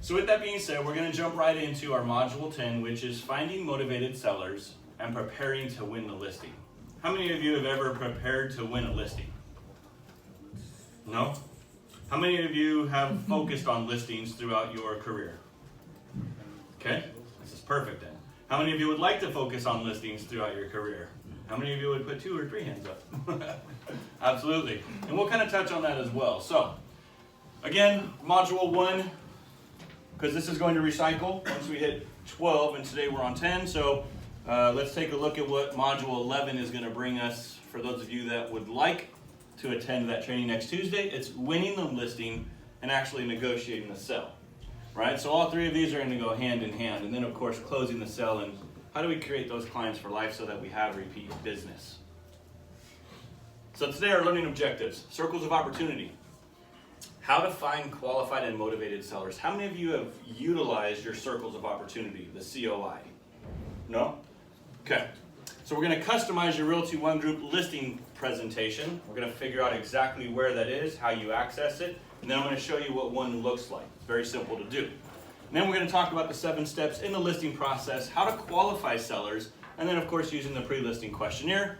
So with that being said, we're going to jump right into our Module 10, which is finding motivated sellers and preparing to win the listing. How many of you have ever prepared to win a listing? No? How many of you have focused on listings throughout your career? Okay, this is perfect then. How many of you would like to focus on listings throughout your career? How many of you would put 2 or 3 hands up? Absolutely. And we'll kind of touch on that as well. So, again, Module 1, because this is going to recycle once we hit 12, and today we're on 10. So let's take a look at what Module 11 is going to bring us for those of you that would like to attend that training next Tuesday. It's winning the listing and actually negotiating the sale. Right? So all 3 of these are going to go hand in hand. And then, of course, closing the sale and how do we create those clients for life so that we have repeat business. So today our learning objectives, circles of opportunity. How to find qualified and motivated sellers. How many of you have utilized your circles of opportunity, the COI? No? Okay. So we're going to customize your Realty One Group listing presentation. We're going to figure out exactly where that is, how you access it, and then I'm going to show you what one looks like. It's very simple to do. And then we're going to talk about the 7 steps in the listing process, how to qualify sellers, and then of course using the pre-listing questionnaire.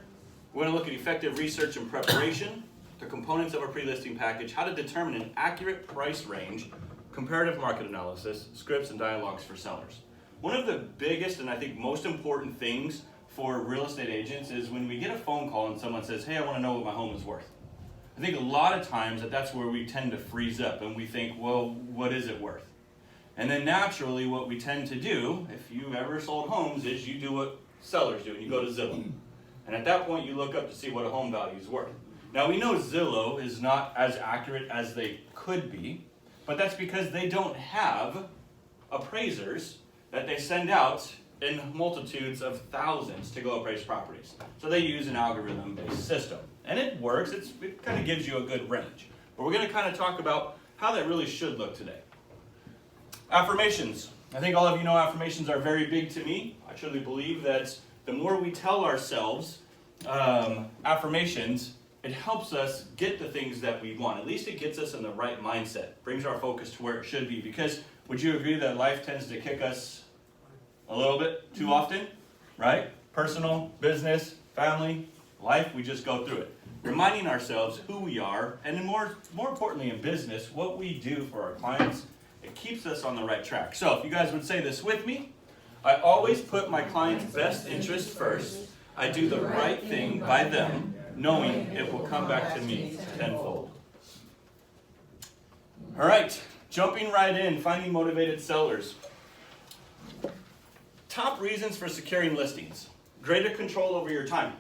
We're going to look at effective research and preparation, the components of a pre-listing package, how to determine an accurate price range, comparative market analysis, scripts and dialogues for sellers. One of the biggest and I think most important things for real estate agents is when we get a phone call and someone says, hey, I want to know what my home is worth. I think a lot of times that's where we tend to freeze up and we think, well, what is it worth? And then naturally what we tend to do, if you've ever sold homes, is you do what sellers do and you go to Zillow. And at that point you look up to see what a home value is worth. Now we know Zillow is not as accurate as they could be, but that's because they don't have appraisers that they send out in multitudes of thousands to go appraise properties. So they use an algorithm-based system. And it works, it kind of gives you a good range. But we're going to kind of talk about how that really should look today. Affirmations. I think all of you know affirmations are very big to me. I truly believe that the more we tell ourselves affirmations, it helps us get the things that we want. At least it gets us in the right mindset, brings our focus to where it should be. Because would you agree that life tends to kick us a little bit too often, right? Personal, business, family, life, we just go through it. Reminding ourselves who we are, and more importantly in business, what we do for our clients, it keeps us on the right track. So if you guys would say this with me, I always put my client's best interest first. I do the right thing by them, knowing it will come back to me tenfold. All right, jumping right in, finding motivated sellers. Top reasons for securing listings. Greater control over your time.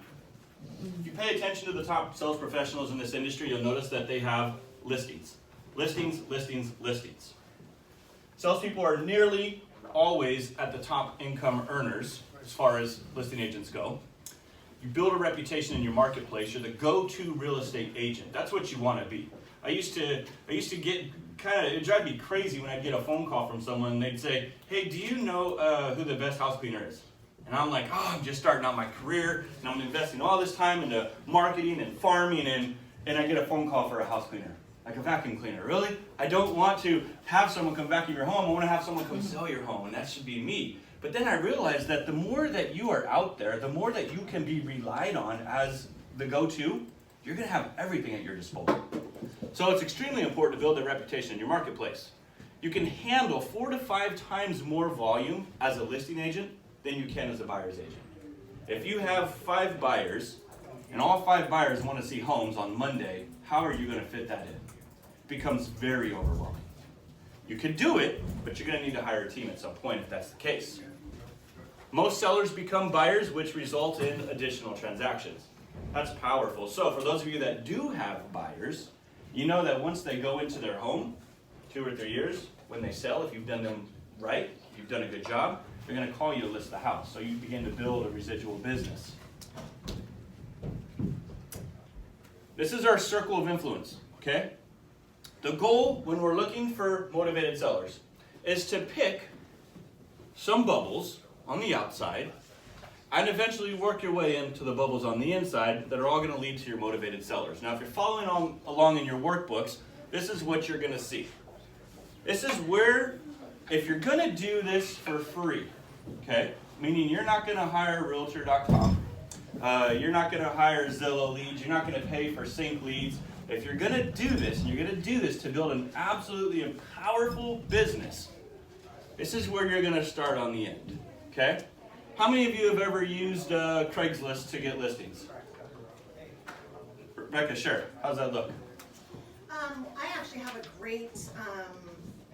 If you pay attention to the top sales professionals in this industry, you'll notice that they have listings. Listings, listings, listings. Salespeople are nearly always at the top income earners as far as listing agents go. You build a reputation in your marketplace. You're the go-to real estate agent. That's what you want to be. I used to get it drive me crazy when I'd get a phone call from someone and they'd say, hey, do you know who the best house cleaner is? And I'm like, oh, I'm just starting out my career and I'm investing all this time into marketing and farming and I get a phone call for a house cleaner, like a vacuum cleaner. Really? I don't want to have someone come vacuum your home. I want to have someone come sell your home, and that should be me. But then I realized that the more that you are out there, the more that you can be relied on as the go-to, you're going to have everything at your disposal. So it's extremely important to build a reputation in your marketplace. You can handle 4 to 5 times more volume as a listing agent than you can as a buyer's agent. If you have 5 buyers, and all 5 buyers want to see homes on Monday, how are you going to fit that in? It becomes very overwhelming. You can do it, but you're going to need to hire a team at some point if that's the case. Most sellers become buyers, which result in additional transactions. That's powerful. So for those of you that do have buyers, you know that once they go into their home, 2 or 3 years, when they sell, if you've done them right, you've done a good job, they're going to call you to list the house. So you begin to build a residual business. This is our circle of influence, okay? The goal when we're looking for motivated sellers is to pick some bubbles on the outside and eventually work your way into the bubbles on the inside that are all going to lead to your motivated sellers. Now, if you're following along in your workbooks, this is what you're going to see. This is where if you're going to do this for free, okay, meaning you're not going to hire Realtor.com, you're not going to hire Zillow leads, you're not going to pay for sync leads. If you're going to do this, and you're going to do this to build an absolutely powerful business, this is where you're going to start on the end, okay? How many of you have ever used Craigslist to get listings? Rebecca, sure. How's that look? I actually have a great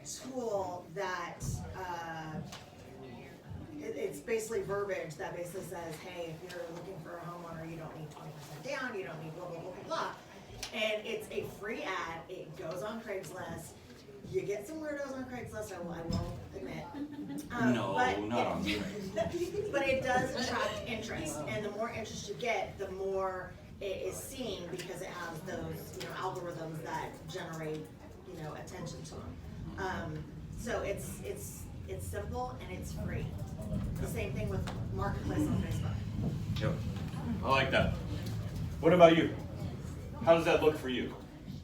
tool that it's basically verbiage that basically says, hey, if you're looking for a homeowner, you don't need 20% down, you don't need blah, blah, blah, blah, blah. And it's a free ad. It goes on Craigslist. You get some weirdos on Craigslist, I will admit. No, not on Craigslist. But it does attract interest, and the more interest you get, the more it is seen because it has those, algorithms that generate, attention to them. So it's simple and it's free. The same thing with Marketplace on Facebook. Yep, I like that. What about you? How does that look for you?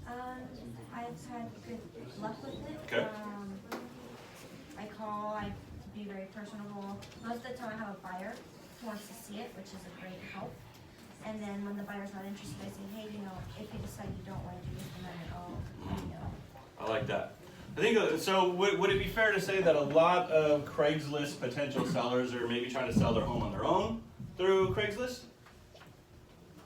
I've had good luck with it. Okay. I call, I be very personable. Most of the time I have a buyer who wants to see it, which is a great help. And then when the buyer's not interested, I say, hey, if you decide you don't want to do this, then I like that. I think, so would it be fair to say that a lot of Craigslist potential sellers are maybe trying to sell their home on their own through Craigslist?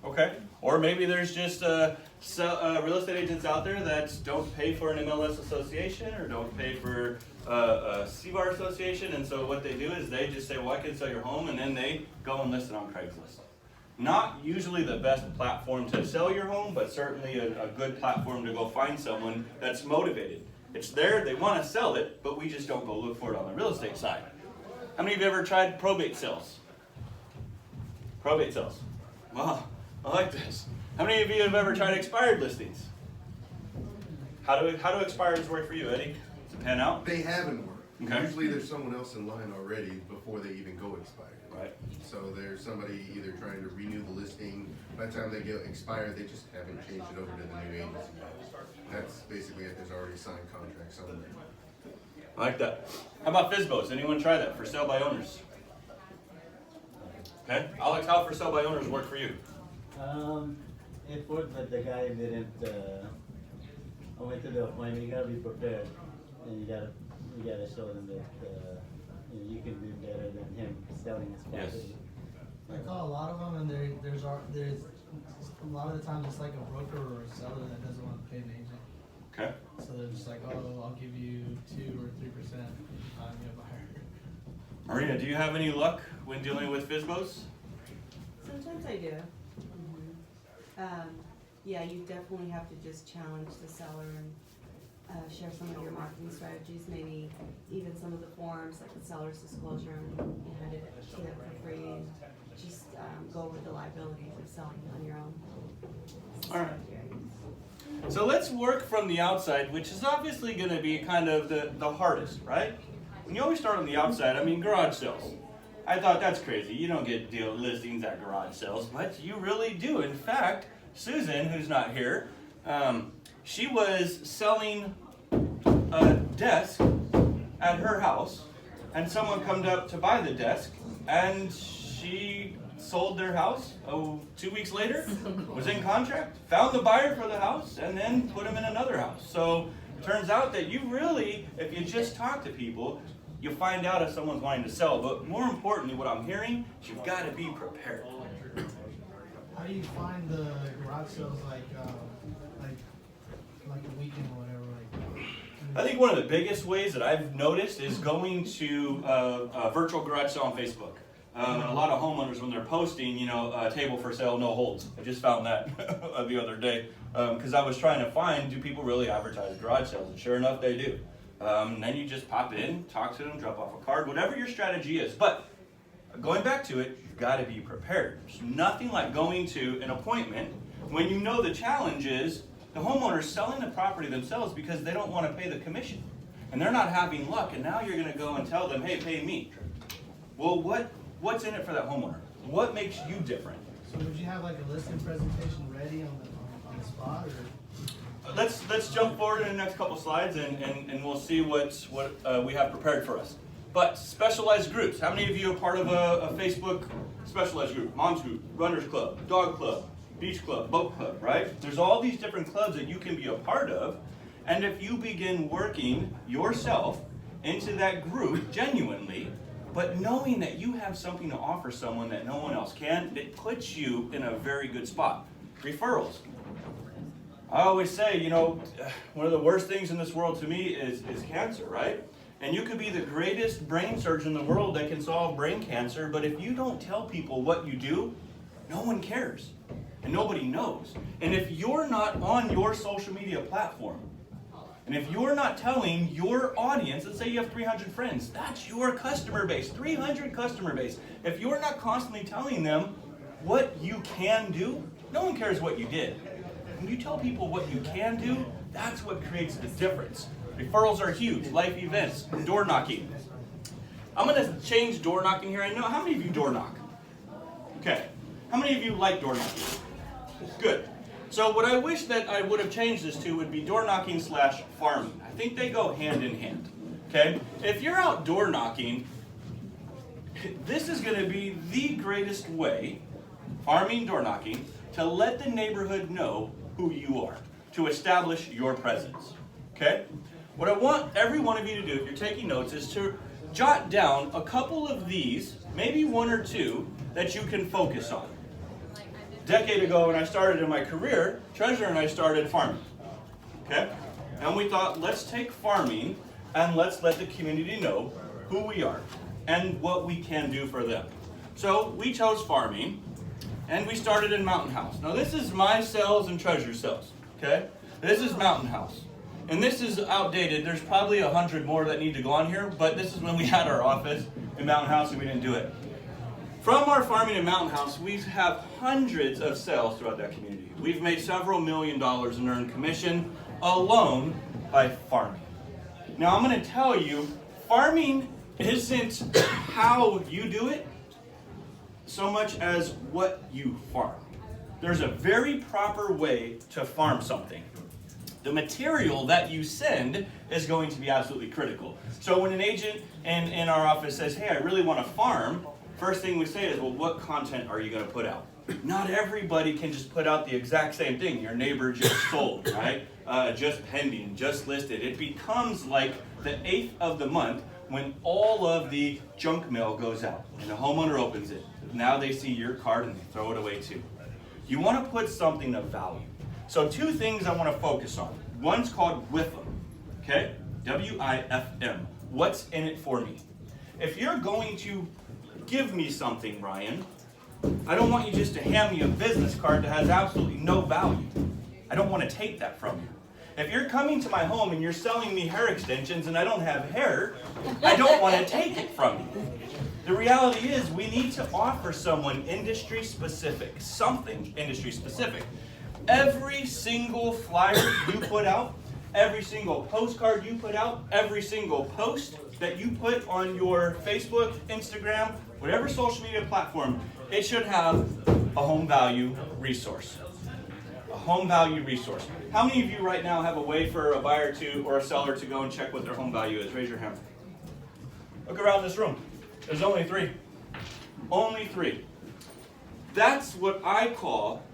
Okay. Or maybe there's just real estate agents out there that don't pay for an MLS association or don't pay for a CBAR association, and so what they do is they just say, well, I can sell your home, and then they go and list it on Craigslist. Not usually the best platform to sell your home, but certainly a good platform to go find someone that's motivated. It's there, they want to sell it, but we just don't go look for it on the real estate side. How many of you have ever tried probate sales? Probate sales. Wow, I like this. How many of you have ever tried expired listings? How do expireds work for you, Eddie? Does it pan out? They haven't worked. Okay. Usually there's someone else in line already before they even go expired. Right. So there's somebody either trying to renew the listing. By the time they get expired, they just haven't changed it over to the new agency. That's basically it. There's already signed contracts somewhere. I like that. How about FSBOs? Anyone try that for sale by owners? Okay. Alex, how for sale by owners work for you? It worked, but the guy didn't. I went to the appointment. You gotta be prepared, and you gotta show them that you can do better than him selling his property. I call a lot of them, and there's a lot of the times it's like a broker or a seller that doesn't want to pay an agent. Okay. So they're just like, oh, I'll give you 2 or 3%, find me a buyer. Marina, do you have any luck when dealing with FSBOs? Sometimes I do. Yeah, you definitely have to just challenge the seller and share some of your marketing strategies, maybe even some of the forms like the seller's disclosure, and you hand it to them for free, and just go over the liabilities of selling on your own. All right. So let's work from the outside, which is obviously going to be kind of the hardest, right? When you always start on the outside, I mean, garage sales. I thought that's crazy. You don't get deal listings at garage sales, but you really do. In fact, Susan, who's not here, she was selling a desk at her house, and someone come up to buy the desk, and she sold their house 2 weeks later, was in contract, found the buyer for the house, and then put him in another house. So it turns out that you really, if you just talk to people, you'll find out if someone's wanting to sell. But more importantly, what I'm hearing is you've got to be prepared. How do you find the garage sales like a weekend or whatever? I think one of the biggest ways that I've noticed is going to a virtual garage sale on Facebook. And a lot of homeowners, when they're posting, table for sale, no holds. I just found that the other day because I was trying to find, do people really advertise garage sales? And sure enough, they do. And then you just pop in, talk to them, drop off a card, whatever your strategy is. But going back to it, you've got to be prepared. There's nothing like going to an appointment when you know the challenge is the homeowner's selling the property themselves because they don't want to pay the commission. And they're not having luck, and now you're going to go and tell them, hey, pay me. Well, what's in it for that homeowner? What makes you different? So would you have like a listing presentation ready on the spot, or? let's jump forward in the next couple slides and we'll see what we have prepared for us. But specialized groups. How many of you are part of a Facebook specialized group? Mom's group, runners club, dog club, beach club, boat club, right? There's all these different clubs that you can be a part of. And if you begin working yourself into that group genuinely, but knowing that you have something to offer someone that no one else can, it puts you in a very good spot. Referrals. I always say, you know, one of the worst things in this world to me is cancer, right? And you could be the greatest brain surgeon in the world that can solve brain cancer, but if you don't tell people what you do, no one cares. And nobody knows. And if you're not on your social media platform, and if you're not telling your audience, let's say you have 300 friends, that's your customer base, 300 customer base. If you're not constantly telling them what you can do, no one cares what you did. When you tell people what you can do, that's what creates the difference. Referrals are huge, life events, door knocking. I'm going to change door knocking here. I know, how many of you door knock? Okay. How many of you like door knocking? Good. So what I wish that I would have changed this to would be door knocking / farming. I think they go hand in hand. Okay? If you're out door knocking, this is going to be the greatest way, farming, door knocking, to let the neighborhood know who you are, to establish your presence. Okay? What I want every one of you to do, if you're taking notes, is to jot down a couple of these, maybe one or two, that you can focus on. A decade ago when I started in my career, Treasurer and I started farming. Okay? And we thought, let's take farming and let's let the community know who we are and what we can do for them. So we chose farming and we started in Mountain House. Now this is my cells and Treasurer cells. Okay? This is Mountain House. And this is outdated. There's probably 100 more that need to go on here, but this is when we had our office in Mountain House and we didn't do it. From our farming in Mountain House, we have hundreds of sales throughout that community. We've made several $1 million in earned commission alone by farming. Now I'm going to tell you, farming isn't how you do it so much as what you farm. There's a very proper way to farm something. The material that you send is going to be absolutely critical. So when an agent in our office says, hey, I really want to farm, first thing we say is, well, what content are you going to put out? Not everybody can just put out the exact same thing. Your neighbor just sold, right? Just pending, just listed. It becomes like the 8th of the month when all of the junk mail goes out and the homeowner opens it. Now they see your card and they throw it away too. You want to put something of value. So two things I want to focus on. One's called WIFM, okay? W-I-F-M. What's in it for me? If you're going to give me something, Ryan, I don't want you just to hand me a business card that has absolutely no value. I don't want to take that from you. If you're coming to my home and you're selling me hair extensions and I don't have hair, I don't want to take it from you. The reality is we need to offer someone industry specific, something industry specific. Every single flyer you put out, every single postcard you put out, every single post that you put on your Facebook, Instagram, whatever social media platform, it should have a home value resource. A home value resource. How many of you right now have a way for a buyer to or a seller to go and check what their home value is? Raise your hand. Look around this room. There's only 3. Only 3. That's what I call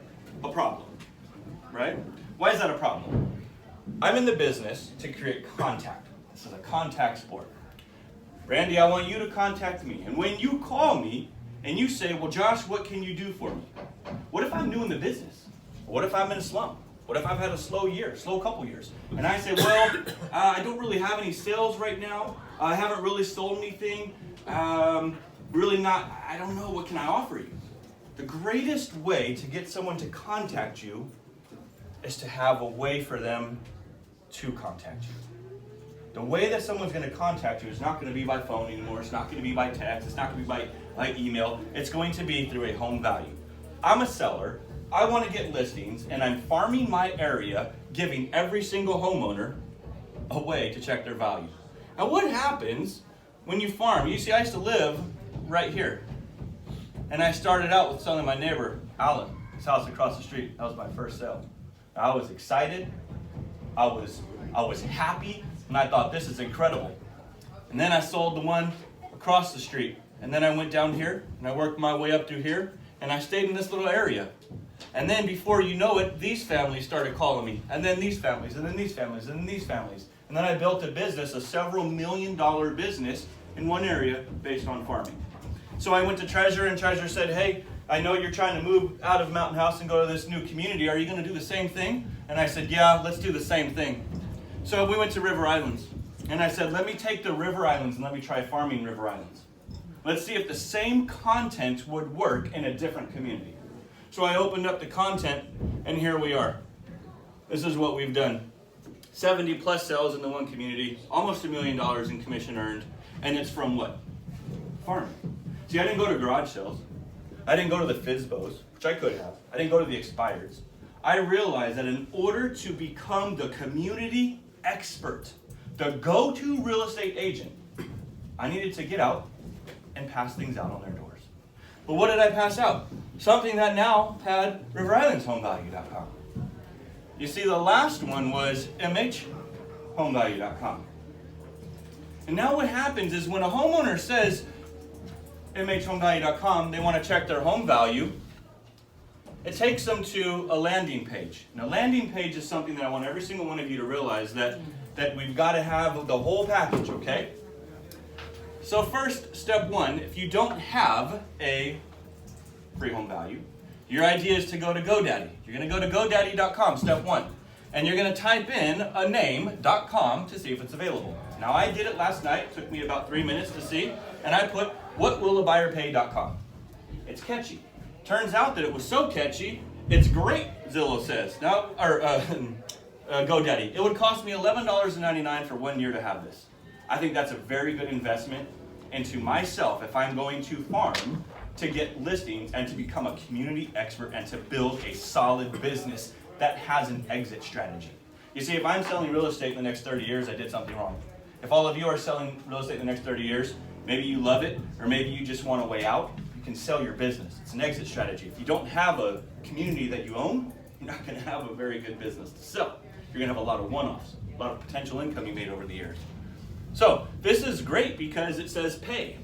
a problem. Right? Why is that a problem? I'm in the business to create contact. This is a contact sport. Randy, I want you to contact me. And when you call me and you say, well, Josh, what can you do for me? What if I'm new in the business? What if I'm in a slump? What if I've had a slow couple years? And I say, well, I don't really have any sales right now. I haven't really sold anything. I don't know, what can I offer you? The greatest way to get someone to contact you is to have a way for them to contact you. The way that someone's going to contact you is not going to be by phone anymore. It's not going to be by text. It's not going to be by email. It's going to be through a home value. I'm a seller. I want to get listings, and I'm farming my area, giving every single homeowner a way to check their value. Now, what happens when you farm? You see, I used to live right here, and I started out with selling my neighbor, Alan, his house across the street. That was my first sale. I was excited. I was happy, and I thought, this is incredible. And then I sold the one across the street. And then I went down here, and I worked my way up through here, and I stayed in this little area. And then before you know it, these families started calling me, and then these families, and then these families, and then these families. And then I built a business, a several $million business in one area based on farming. So I went to Treasurer, and Treasurer said, hey, I know you're trying to move out of Mountain House and go to this new community. Are you going to do the same thing? And I said, yeah, let's do the same thing. So we went to River Islands. And I said, let me take the River Islands and let me try farming River Islands. Let's see if the same content would work in a different community. So I opened up the content, and here we are. This is what we've done. 70 plus sales in the one community, almost $1 million in commission earned, and it's from what? Farming. See, I didn't go to garage sales. I didn't go to the FSBOs, which I could have. I didn't go to the expireds. I realized that in order to become the community expert, the go-to real estate agent, I needed to get out and pass things out on their doors. But what did I pass out? Something that now had RiverIslandsHomeValue.com. You see, the last one was MHHomeValue.com. And now what happens is when a homeowner says MHHomeValue.com, they want to check their home value, it takes them to a landing page. And a landing page is something that I want every single one of you to realize that we've got to have the whole package, okay? So first, step one, if you don't have a free home value, your idea is to go to GoDaddy. You're going to go to GoDaddy.com, step one. And you're going to type in a name.com to see if it's available. Now I did it last night. It took me about 3 minutes to see. And I put whatwillabuyerpay.com. It's catchy. Turns out that it was so catchy, it's great, Zillow says. Now, or GoDaddy. It would cost me $11.99 for 1 year to have this. I think that's a very good investment into myself if I'm going to farm to get listings and to become a community expert and to build a solid business that has an exit strategy. You see, if I'm selling real estate in the next 30 years, I did something wrong. If all of you are selling real estate in the next 30 years, maybe you love it, or maybe you just want a way out, you can sell your business. It's an exit strategy. If you don't have a community that you own, you're not going to have a very good business to sell. You're going to have a lot of one-offs, a lot of potential income you made over the years. So this is great because it says pay.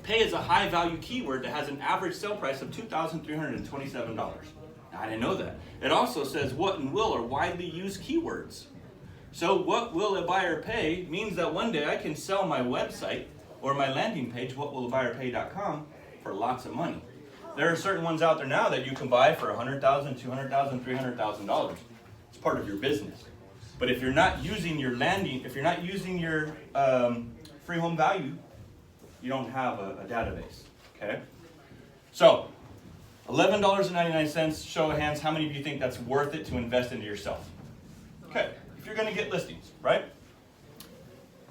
Pay is a high-value keyword that has an average sale price of $2,327. Now, I didn't know that. It also says what and will are widely used keywords. So what will a buyer pay means that one day I can sell my website or my landing page, whatwillabuyerpay.com, for lots of money. There are certain ones out there now that you can buy for $100,000, $200,000, $300,000. It's part of your business. But if you're not using your free home value, you don't have a database, okay? So, $11.99, show of hands, how many of you think that's worth it to invest into yourself? Okay, if you're gonna get listings, right?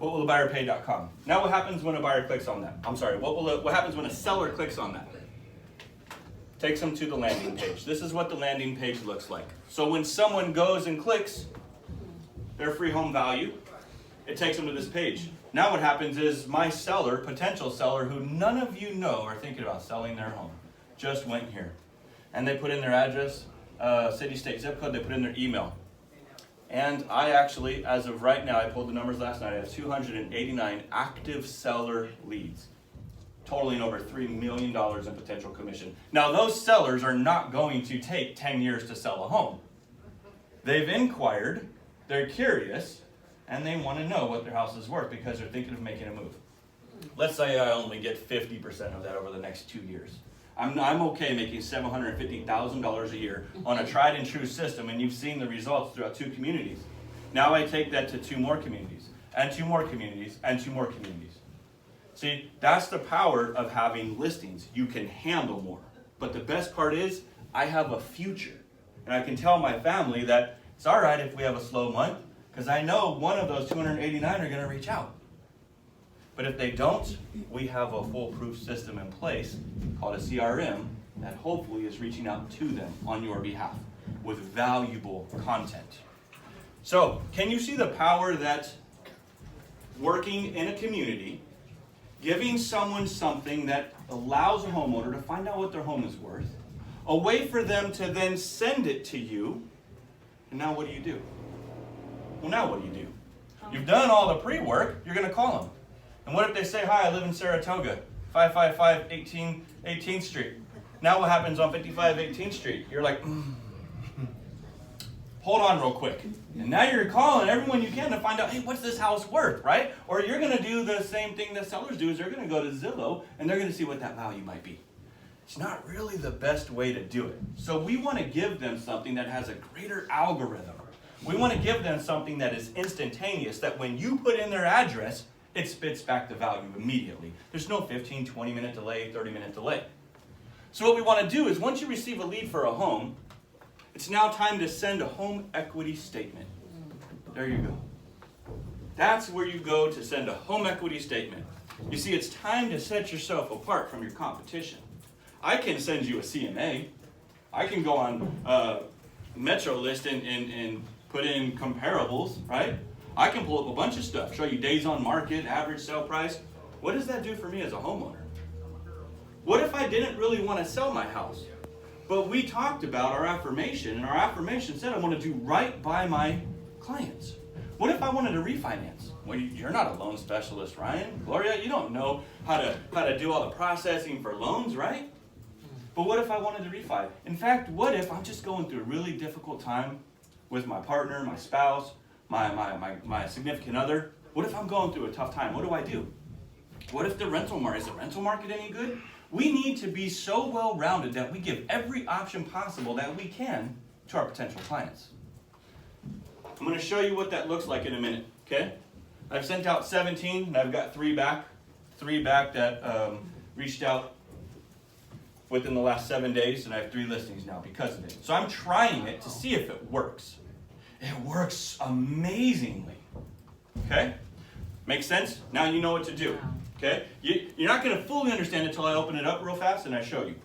Whatwillabuyerpay.com. Now what happens when a buyer clicks on that? I'm sorry, what happens when a seller clicks on that? Takes them to the landing page. This is what the landing page looks like. So when someone goes and clicks their free home value, it takes them to this page. Now what happens is my seller, potential seller, who none of you know are thinking about selling their home, just went here. And they put in their address, city, state, zip code, they put in their email. And I actually, as of right now, I pulled the numbers last night, I have 289 active seller leads, totaling over $3 million in potential commission. Now those sellers are not going to take 10 years to sell a home. They've inquired, they're curious, and they want to know what their house is worth because they're thinking of making a move. Let's say I only get 50% of that over the next 2 years. I'm okay making $750,000 a year on a tried and true system, and you've seen the results throughout 2 communities. Now I take that to 2 more communities, and 2 more communities, and 2 more communities. See, that's the power of having listings. You can handle more. But the best part is, I have a future. And I can tell my family that it's all right if we have a slow month, because I know one of those 289 are going to reach out. But if they don't, we have a foolproof system in place called a CRM that hopefully is reaching out to them on your behalf with valuable content. So, can you see the power that working in a community, giving someone something that allows a homeowner to find out what their home is worth, a way for them to then send it to you, and now what do? Well, now what do? You've done all the pre-work, you're going to call them. And what if they say, hi, I live in Saratoga, 555 18th Street. Now what happens on 55 18th Street? You're like, hold on real quick. And now you're calling everyone you can to find out, hey, what's this house worth, right? Or you're going to do the same thing that sellers do, is they're going to go to Zillow and they're going to see what that value might be. It's not really the best way to do it. So we want to give them something that has a greater algorithm. We want to give them something that is instantaneous, that when you put in their address, it spits back the value immediately. There's no 15, 20-minute delay, 30-minute delay. So what we want to do is once you receive a lead for a home, it's now time to send a home equity statement. There you go. That's where you go to send a home equity statement. You see, it's time to set yourself apart from your competition. I can send you a CMA. I can go on Metro List and put in comparables, right? I can pull up a bunch of stuff, show you days on market, average sale price. What does that do for me as a homeowner? What if I didn't really want to sell my house? But we talked about our affirmation, and our affirmation said I want to do right by my clients. What if I wanted to refinance? Well, you're not a loan specialist, Ryan. Gloria, you don't know how to do all the processing for loans, right? But what if I wanted to refi? In fact, what if I'm just going through a really difficult time with my partner, my spouse, my significant other? What if I'm going through a tough time? What do? What if the rental market, is the rental market any good? We need to be so well-rounded that we give every option possible that we can to our potential clients. I'm going to show you what that looks like in a minute, okay? I've sent out 17, and I've got 3 back that reached out within the last 7 days, and I have 3 listings now because of it. So I'm trying it to see if it works. It works amazingly, okay? Makes sense? Now you know what to do, okay? You're not going to fully understand it until I open it up real fast and I show you.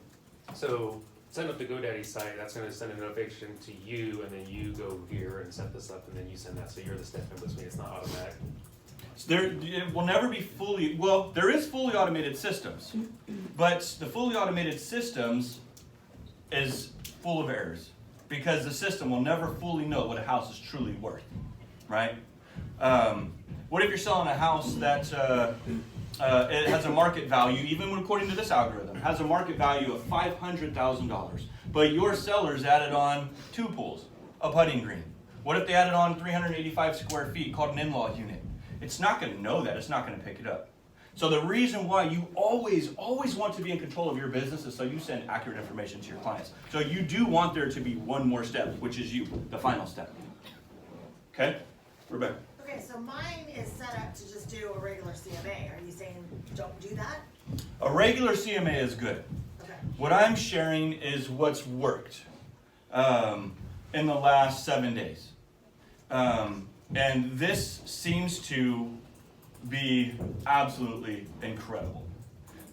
So send up the GoDaddy site, that's going to send a notification to you, and then you go here and set this up, and then you send that, so you're the step in between, it's not automatic. So it will never be fully, well, there is fully automated systems, but the fully automated systems is full of errors because the system will never fully know what a house is truly worth, right? What if you're selling a house that it has a market value, even according to this algorithm, has a market value of $500,000, but your sellers added on 2 pools, a putting green. What if they added on 385 square feet called an in-law unit? It's not going to know that. It's not going to pick it up. So the reason why you always want to be in control of your business is so you send accurate information to your clients. So you do want there to be one more step, which is you, the final step. Okay? Rebecca. Okay, so mine is set up to just do a regular CMA. Are you saying don't do that? A regular CMA is good. Okay. What I'm sharing is what's worked in the last 7 days. And this seems to be absolutely incredible.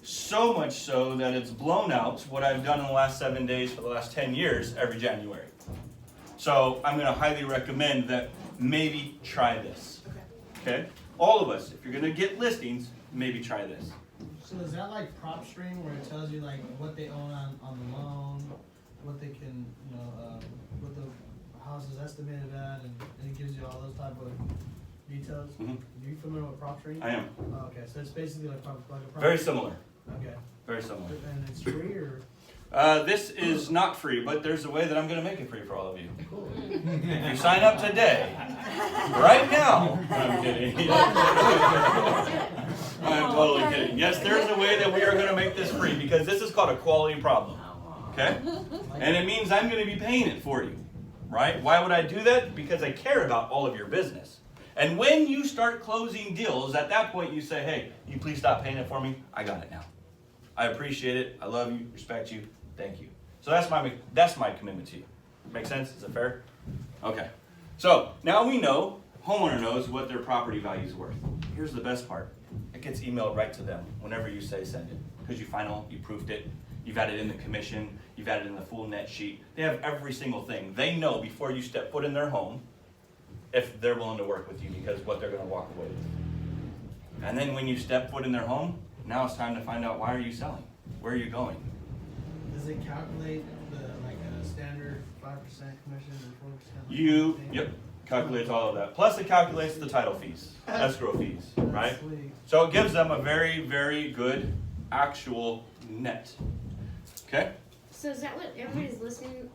So much so that it's blown out what I've done in the last 7 days for the last 10 years every January. So I'm going to highly recommend that maybe try this. Okay? All of us, if you're going to get listings, maybe try this. So is that like PropStream where it tells you like what they own on the loan, what they can, what the house is estimated at, and it gives you all those type of details? Mm-hmm. Are you familiar with PropStream? I am. Oh, okay, so it's basically like a prop. Very similar. Okay. Very similar. And it's free or? This is not free, but there's a way that I'm going to make it free for all of you. Cool. If you sign up today, right now, I'm kidding. I'm totally kidding. Yes, there's a way that we are going to make this free because this is called a quality problem. Okay? And it means I'm going to be paying it for you. Right? Why would I do that? Because I care about all of your business. And when you start closing deals, at that point you say, hey, you please stop paying it for me. I got it now. I appreciate it. I love you, respect you. Thank you. So that's my commitment to you. Make sense? Is it fair? Okay. So now we know, homeowner knows what their property value is worth. Here's the best part. It gets emailed right to them whenever you say send it. Because you proofed it. You've added in the commission. You've added in the full net sheet. They have every single thing. They know before you step foot in their home if they're willing to work with you because what they're going to walk away with. And then when you step foot in their home, now it's time to find out why are you selling? Where are you going? Does it calculate a standard 5% commission and 4%? Yep. Calculates all of that. Plus it calculates the title fees, escrow fees, right? Sweet. So it gives them a very, very good actual net. Okay? So is that what everybody's listing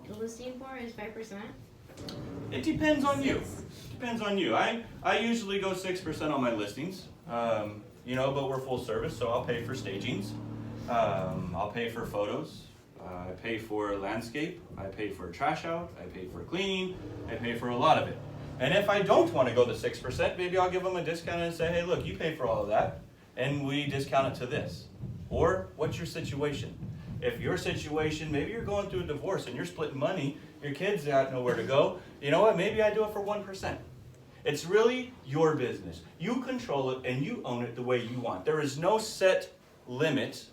for, is 5%? It depends on you. Depends on you. I usually go 6% on my listings, you know, but we're full service, so I'll pay for stagings. I'll pay for photos. I pay for landscape. I pay for trash out. I pay for cleaning. I pay for a lot of it. And if I don't want to go the 6%, maybe I'll give them a discount and say, hey, look, you pay for all of that, and we discount it to this. Or what's your situation? If your situation, maybe you're going through a divorce and you're splitting money, your kids got nowhere to go, you know what, maybe I do it for 1%. It's really your business. You control it and you own it the way you want. There is no set limit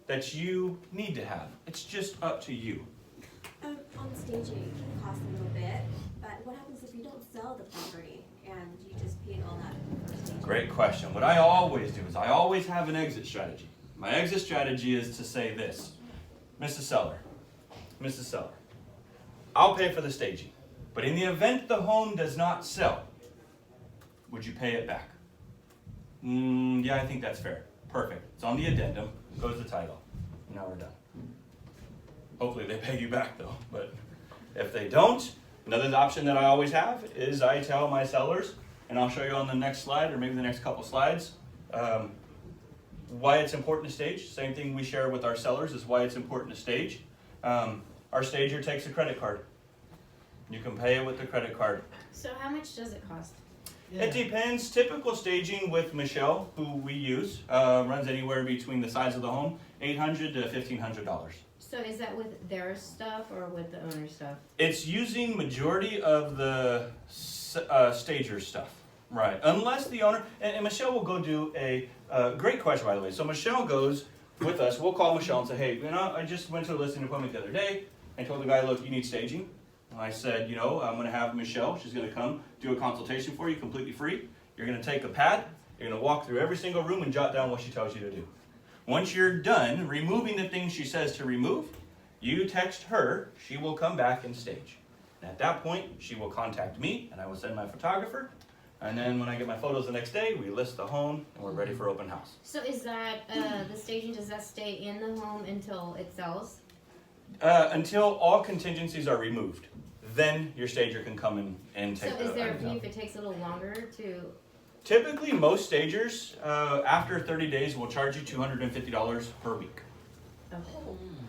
that you need to have. It's just up to you. On staging, it costs a little bit, but what happens if you don't sell the property and you just paid all that for staging? Great question. What I always do is I always have an exit strategy. My exit strategy is to say this, Mrs. Seller, I'll pay for the staging, but in the event the home does not sell, would you pay it back? Yeah, I think that's fair. Perfect. It's on the addendum, goes the title. Now we're done. Hopefully they pay you back though, but if they don't, another option that I always have is I tell my sellers, and I'll show you on the next slide or maybe the next couple slides, why it's important to stage. Same thing we share with our sellers is why it's important to stage. Our stager takes a credit card. You can pay it with the credit card. So how much does it cost? Yeah. It depends. Typical staging with Michelle, who we use, runs anywhere between the size of the home, $800 to $1,500. So is that with their stuff or with the owner's stuff? It's using majority of the stager stuff, right? Unless the owner, and Michelle will go do a great question by the way. So Michelle goes with us. We'll call Michelle and say, hey, you know, I just went to a listing appointment the other day and told the guy, look, you need staging. And I said, you know, I'm going to have Michelle. She's going to come do a consultation for you, completely free. You're going to take a pad. You're going to walk through every single room and jot down what she tells you to do. Once you're done removing the things she says to remove, you text her. She will come back and stage. And at that point, she will contact me, and I will send my photographer. And then when I get my photos the next day, we list the home, and we're ready for open house. So is that, the staging, does that stay in the home until it sells? Until all contingencies are removed. Then your stager can come in and take So the is there a items fee out. if it takes a little longer to, Typically, most stagers, after 30 days, will charge you $250 per week. okay.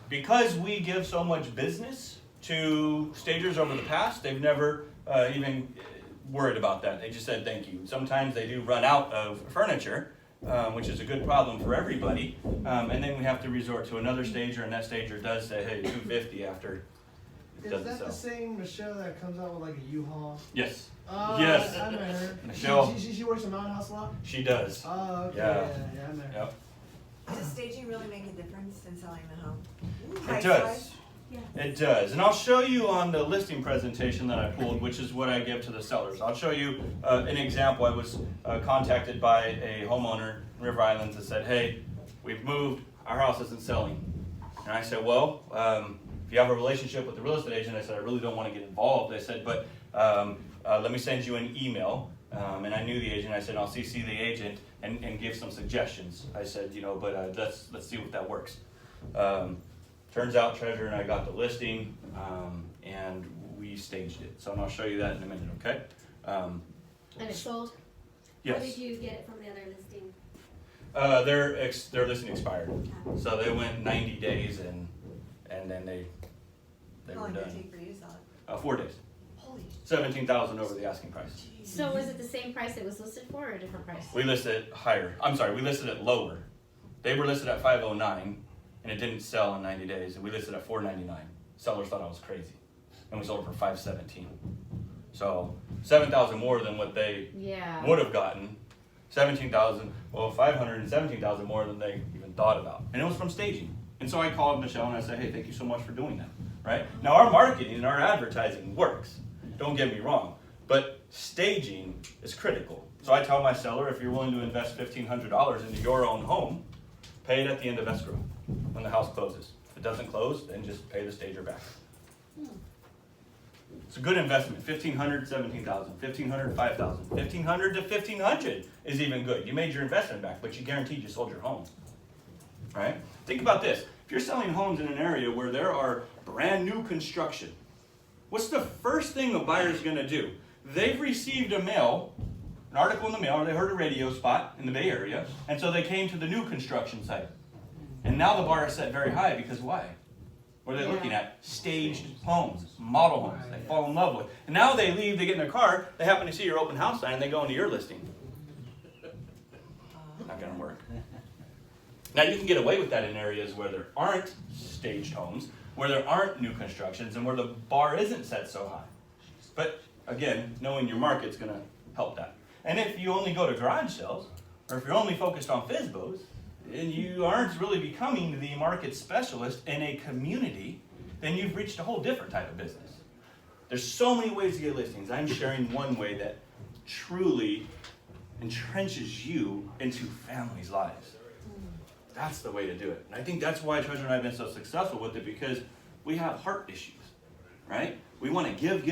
Because we give so much business to stagers over the past, they've never even worried about that. They just said thank you. Sometimes they do run out of furniture, which is a good problem for everybody, and then we have to resort to another stager, and that stager does say, hey, $250 after it Is doesn't that sell. the same Michelle that comes out with like a U-Haul? Yes, Oh, Yes. I met her. Michelle. She works in Mountain House a lot? she does. Oh, okay. Yeah. Yeah, I met her. Yep. Does staging really make a difference in selling the home? It does. Yeah. It does. And I'll show you on the listing presentation that I pulled, which is what I give to the sellers. I'll show you an example. I was contacted by a homeowner in River Islands that said, hey, we've moved, our house isn't selling. And I said, well, if you have a relationship with the real estate agent, I said, I really don't want to get involved. I said, but let me send you an email. And I knew the agent. I said, I'll CC the agent and give some suggestions. I said, you know, but let's see if that works. Turns out Treasurer and I got the listing, and we staged it. So I'll show you that in a minute, okay? And it's sold? How Yes. did you get it from the other listing? Their listing expired. So they went 90 days and then they How were long did it done. take for you to sell it? 4 days. Holy 17,000 over the asking price. So was it the same price it was listed for or a different price? We listed it higher. I'm sorry, we listed it lower. They were listed at 509 and it didn't sell in 90 days. And we listed at 499. Sellers thought I was crazy. And we sold it for 517. So 7,000 more than what they Yeah. would have gotten. 17,000, well, 517,000 more than they even thought about. And it was from staging. And so I called Michelle and I said, hey, thank you so much for doing that, right? Now our marketing and our advertising works, don't get me wrong, but staging is critical. So I tell my seller, if you're willing to invest $1,500 into your own home, pay it at the end of escrow when the house closes. If it doesn't close, then just pay the stager back. It's a good investment. 1,500, 17,000, 1,500, 5,000, 1,500 to 1,500 is even good. You made your investment back, but you guaranteed you sold your home, right? Think about this. If you're selling homes in an area where there are brand new construction, what's the first thing a buyer's going to do? They've received an article in the mail, or they heard a radio spot in the Bay Area, and so they came to the new construction site. And now the bar is set very high because why? What are they looking at? Staged homes, model homes they fall in love with. And now they leave, they get in their car, they happen to see your open house sign, and they go into your listing. Not going to work. Now you can get away with that in areas where there aren't staged homes, where there aren't new constructions, and where the bar isn't set so high. But again, knowing your market's going to help that. And if you only go to garage sales, or if you're only focused on FSBOs, and you aren't really becoming the market specialist in a community, then you've reached a whole different type of business. There's so many ways to get listings. I'm sharing one way that truly entrenches you into families' lives. That's the way to do it. And I think that's why Treasure and I have been so successful with it, because we have heart issues, right? We want to give.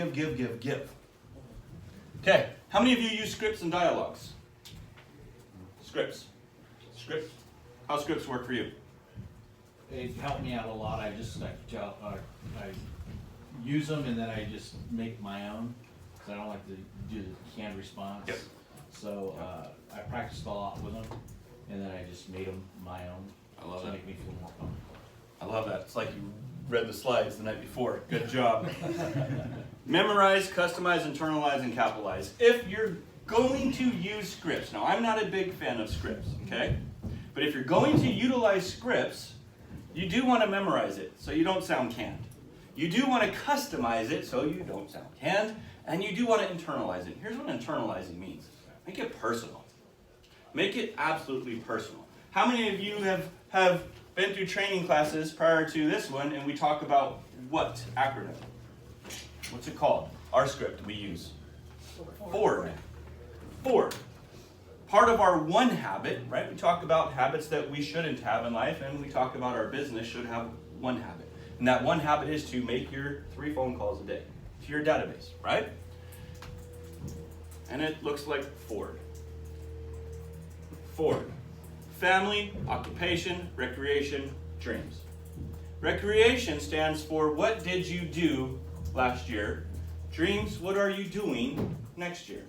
Okay, how many of you use scripts and dialogues? Scripts. How scripts work for you? It helped me out a lot. I use them and then I just make my own, because I don't like to do the canned response. Yep. So I practiced a lot with them, and then I just made them my own. I love to that. make me feel more comfortable. I love that. It's like you read the slides the night before. Good job. Memorize, customize, internalize, and capitalize. If you're going to use scripts, now I'm not a big fan of scripts, okay? But if you're going to utilize scripts, you do want to memorize it so you don't sound canned. You do want to customize it so you don't sound canned, and you do want to internalize it. Here's what internalizing means. Make it personal. Make it absolutely personal. How many of you have been through training classes prior to this one, and we talk about what acronym? What's it called? Our script we use. Ford. Part of our one habit, right? We talk about habits that we shouldn't have in life, and we talk about our business should have one habit. And that one habit is to make your 3 phone calls a day to your database, right? And it looks like Ford. Family, occupation, recreation, dreams. Recreation stands for what did you do last year? Dreams, what are you doing next year?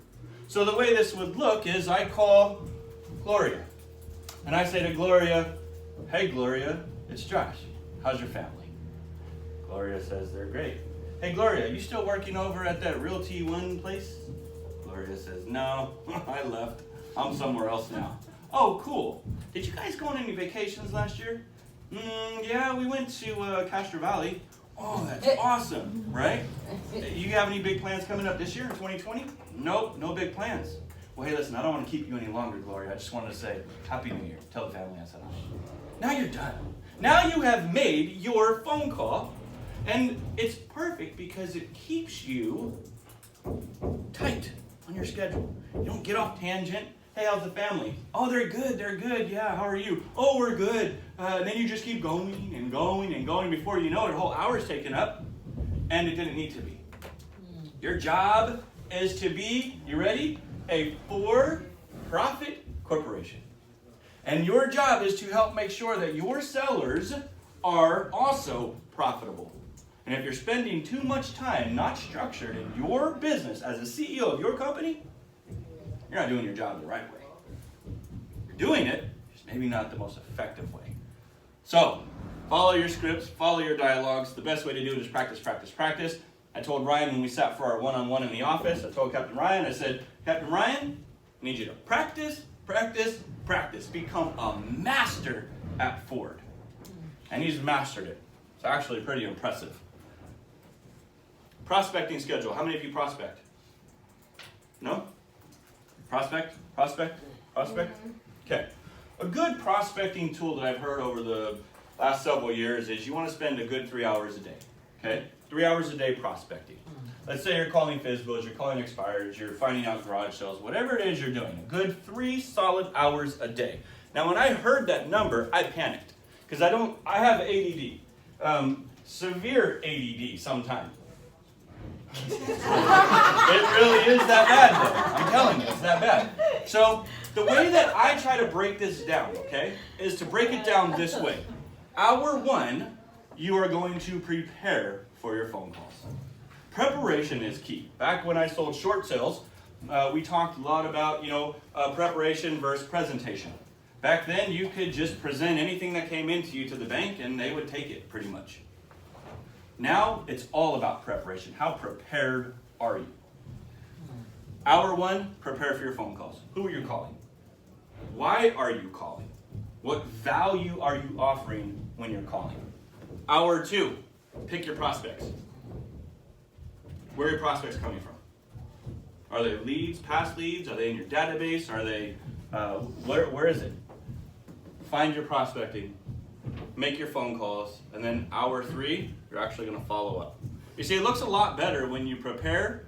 So the way this would look is I call Gloria. And I say to Gloria, hey Gloria, it's Josh. How's your family? Gloria says they're great. Hey Gloria, you still working over at that Realty One place? Gloria says, no, I left. I'm somewhere else now. Oh, cool. Did you guys go on any vacations last year? Yeah, we went to Castro Valley. Oh, that's awesome, right? You have any big plans coming up this year in 2020? Nope, no big plans. Well, hey, listen, I don't want to keep you any longer, Gloria. I just wanted to say Happy New Year. Tell the family I said hi. Now you're done. Now you have made your phone call, and it's perfect because it keeps you tight on your schedule. You don't get off tangent. Hey, how's the family? Oh, they're good, yeah, how are you? Oh, we're good. And then you just keep going and going and going. Before you know it, a whole hour's taken up, and it didn't need to be. Your job is to be, you ready? A for-profit corporation. And your job is to help make sure that your sellers are also profitable. And if you're spending too much time not structured in your business as a CEO of your company, you're not doing your job the right way. You're doing it, just maybe not the most effective way. So, follow your scripts, follow your dialogues. The best way to do it is practice, practice, practice. I told Ryan when we sat for our one-on-one in the office, I told Captain Ryan, I said, Captain Ryan, I need you to practice, practice, practice. Become a master at Ford. And he's mastered it. It's actually pretty impressive. Prospecting schedule. How many of you prospect? No? Prospect? Okay. A good prospecting tool that I've heard over the last several years is you want to spend a good 3 hours a day. Okay? 3 hours a day prospecting. Let's say you're calling FSBOs, you're calling expireds, you're finding out garage sales, whatever it is you're doing. A good 3 solid hours a day. Now when I heard that number, I panicked. Because I have ADD. Severe ADD sometimes. It really is that bad, though. I'm telling you, it's that bad. So the way that I try to break this down, okay, is to break it down this way. Hour one, you are going to prepare for your phone calls. Preparation is key. Back when I sold short sales, we talked a lot about, preparation versus presentation. Back then, you could just present anything that came into you to the bank and they would take it pretty much. Now, it's all about preparation. How prepared are you? Hour one, prepare for your phone calls. Who are you calling? Why are you calling? What value are you offering when you're calling? Hour two, pick your prospects. Where are your prospects coming from? Are they leads, past leads? Are they in your database? Are they, where is it? Find your prospecting, make your phone calls, and then hour three, you're actually going to follow up. You see, it looks a lot better when you prepare,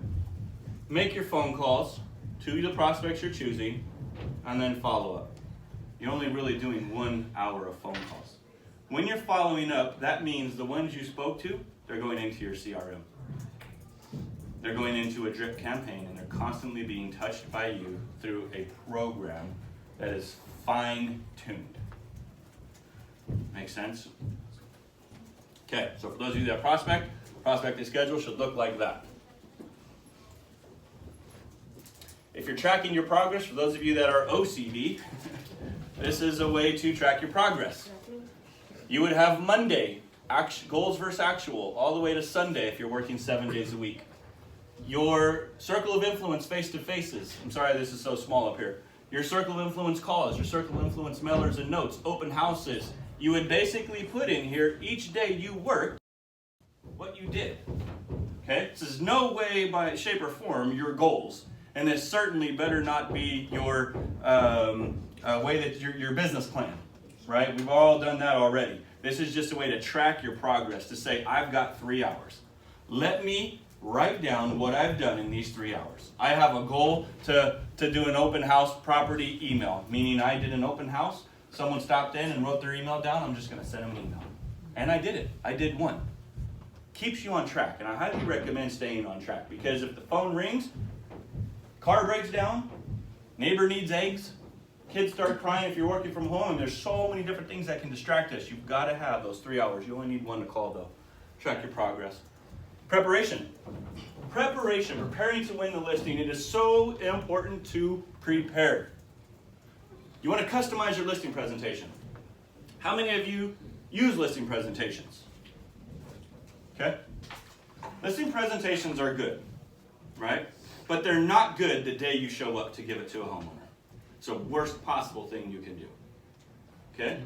make your phone calls to the prospects you're choosing, and then follow up. You're only really doing 1 hour of phone calls. When you're following up, that means the ones you spoke to, they're going into your CRM. They're going into a drip campaign, and they're constantly being touched by you through a program that is fine-tuned. Make sense? Okay, so for those of you that prospecting schedule should look like that. If you're tracking your progress, for those of you that are OCD, this is a way to track your progress. You would have Monday, goals versus actual, all the way to Sunday if you're working 7 days a week. Your circle of influence face-to-faces, I'm sorry this is so small up here, your circle of influence calls, your circle of influence mailers and notes, open houses, you would basically put in here each day you worked what you did. Okay? This is no way, by shape or form, your goals. And this certainly better not be your way that your business plan, right? We've all done that already. This is just a way to track your progress, to say, I've got 3 hours. Let me write down what I've done in these 3 hours. I have a goal to do an open house property email, meaning I did an open house. Someone stopped in and wrote their email down. I'm just going to send them an email. And I did it. I did one. Keeps you on track. And I highly recommend staying on track, because if the phone rings, car breaks down, neighbor needs eggs, kids start crying if you're working from home, and there's so many different things that can distract us. You've got to have those 3 hours. You only need one to call, though. Track your progress. Preparation. Preparing to win the listing. It is so important to prepare. You want to customize your listing presentation. How many of you use listing presentations? Okay? Listing presentations are good, right? But they're not good the day you show up to give it to a homeowner. It's the worst possible thing you can do. Okay?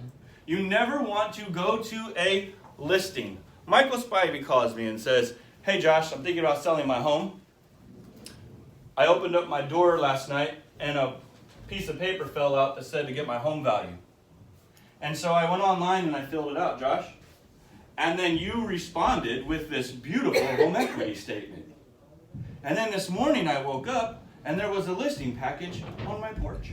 You never want to go to a listing. Michael Spivey calls me and says, hey Josh, I'm thinking about selling my home. I opened up my door last night and a piece of paper fell out that said to get my home value. And so I went online and I filled it out, Josh. And then you responded with this beautiful home equity statement. And then this morning I woke up and there was a listing package on my porch.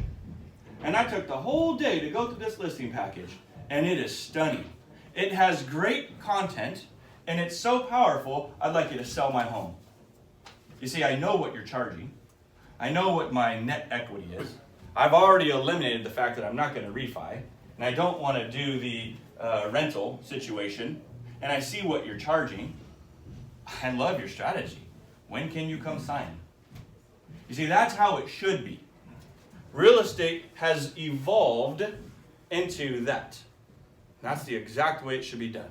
And I took the whole day to go through this listing package, and it is stunning. It has great content, and it's so powerful, I'd like you to sell my home. You see, I know what you're charging. I know what my net equity is. I've already eliminated the fact that I'm not going to refi, and I don't want to do the rental situation, and I see what you're charging. I love your strategy. When can you come sign? You see, that's how it should be. Real estate has evolved into that. That's the exact way it should be done.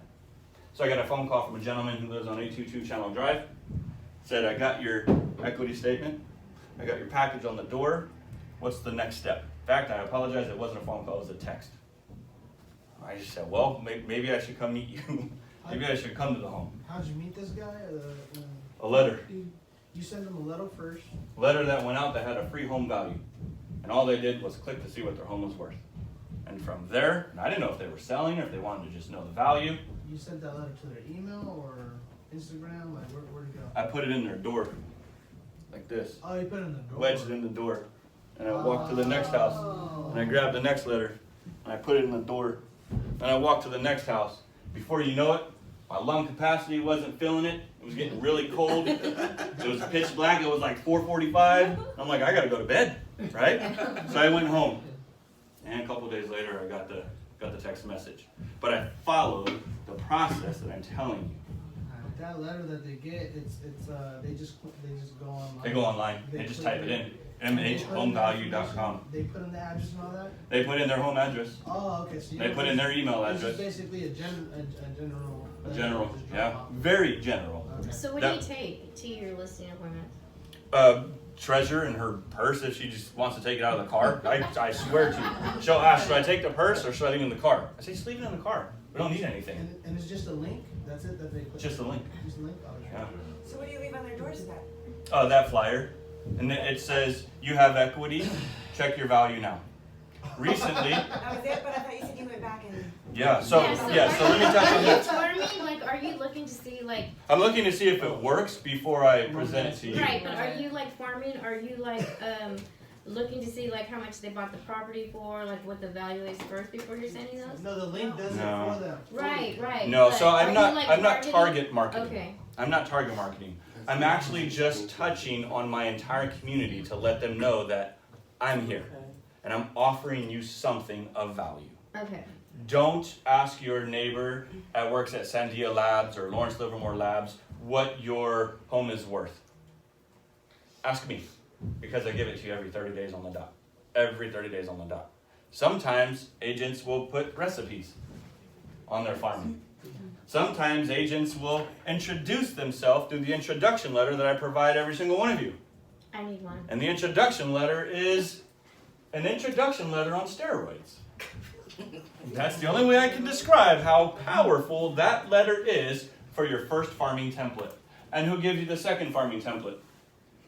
So I got a phone call from a gentleman who lives on 822 Channel Drive. Said, I got your equity statement. I got your package on the door. What's the next step? In fact, I apologize, it wasn't a phone call, it was a text. I just said, well, maybe I should come meet you. Maybe I should come to the home. How'd you meet this guy? A letter. You sent him a letter first? Letter that went out that had a free home value. And all they did was click to see what their home was worth. And from there, and I didn't know if they were selling or if they wanted to just know the value. You sent that letter to their email or Instagram? Like, where'd it go? I put it in their door, like this. Oh, you put it in the door? Wedged it in the door. And I walked to the next house. And I grabbed the next letter. And I put it in the door. And I walked to the next house. Before you know it, my lung capacity wasn't filling it. It was getting really cold. It was pitch black. It was like 4:45. I'm like, I gotta go to bed, right? So I went home, and a couple days later, I got the text message. But I followed the process that I'm telling you. That letter that they get, they just go online. They go online. They just type it in. mhhomevalue.com. They put in the address and all that? They put in their home address. Oh, okay. So They put in their email This address. is basically a general. A general, just drop yeah, off. very general. Okay. So what do you take to your listing appointment? Treasure in her purse if she just wants to take it out of the car. I swear to you. She'll ask, should I take the purse or should I leave it in the car? I say, just leave it in the car. We don't need anything. And it's just a link? That's it that they put? Just a link. Just a link? Oh, sure. Yeah. So what do you leave on their doorstep? That flyer. And then it says, you have equity. Check your value now. Recently. That was it, but I thought you said you went back and. Yeah, so let me touch on that. Farming, like, are you looking to see, like, I'm looking to see if it works before I present it to you. right, but are you like farming, are you like, looking to see like how much they bought the property for, like what the value is first before you're sending those? No, the link does No. it for them. Right, right. No, but so are I'm you, not like, I'm not targeting- target marketing. Okay, I'm not target marketing. I'm actually just touching on my entire community to let them know that I'm here and I'm offering you something of value. okay. Don't ask your neighbor that works at Sandia Labs or Lawrence Livermore Labs what your home is worth. Ask me, because I give it to you every 30 days on the dot. Every 30 days on the dot. Sometimes agents will put recipes on their farming. Sometimes agents will introduce themselves through the introduction letter that I provide every single one of you. I need one. And the introduction letter is an introduction letter on steroids. That's the only way I can describe how powerful that letter is for your first farming template. And who gives you the second farming template?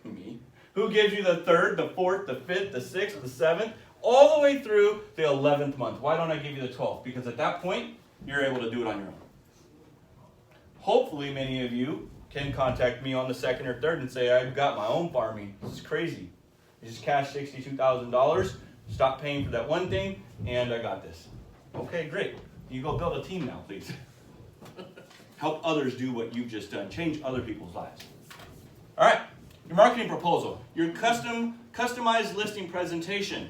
Me. Who gives you the third, the fourth, the fifth, the sixth, the seventh, all the way through the 11th month? Why don't I give you the 12th? Because at that point, you're able to do it on your own. Hopefully, many of you can contact me on the second or third and say, I've got my own farming. This is crazy. You just cashed $62,000, stop paying for that one thing, and I got this. Okay, great. You go build a team now, please. Help others do what you've just done. Change other people's lives. All right, your marketing proposal. Your customized listing presentation.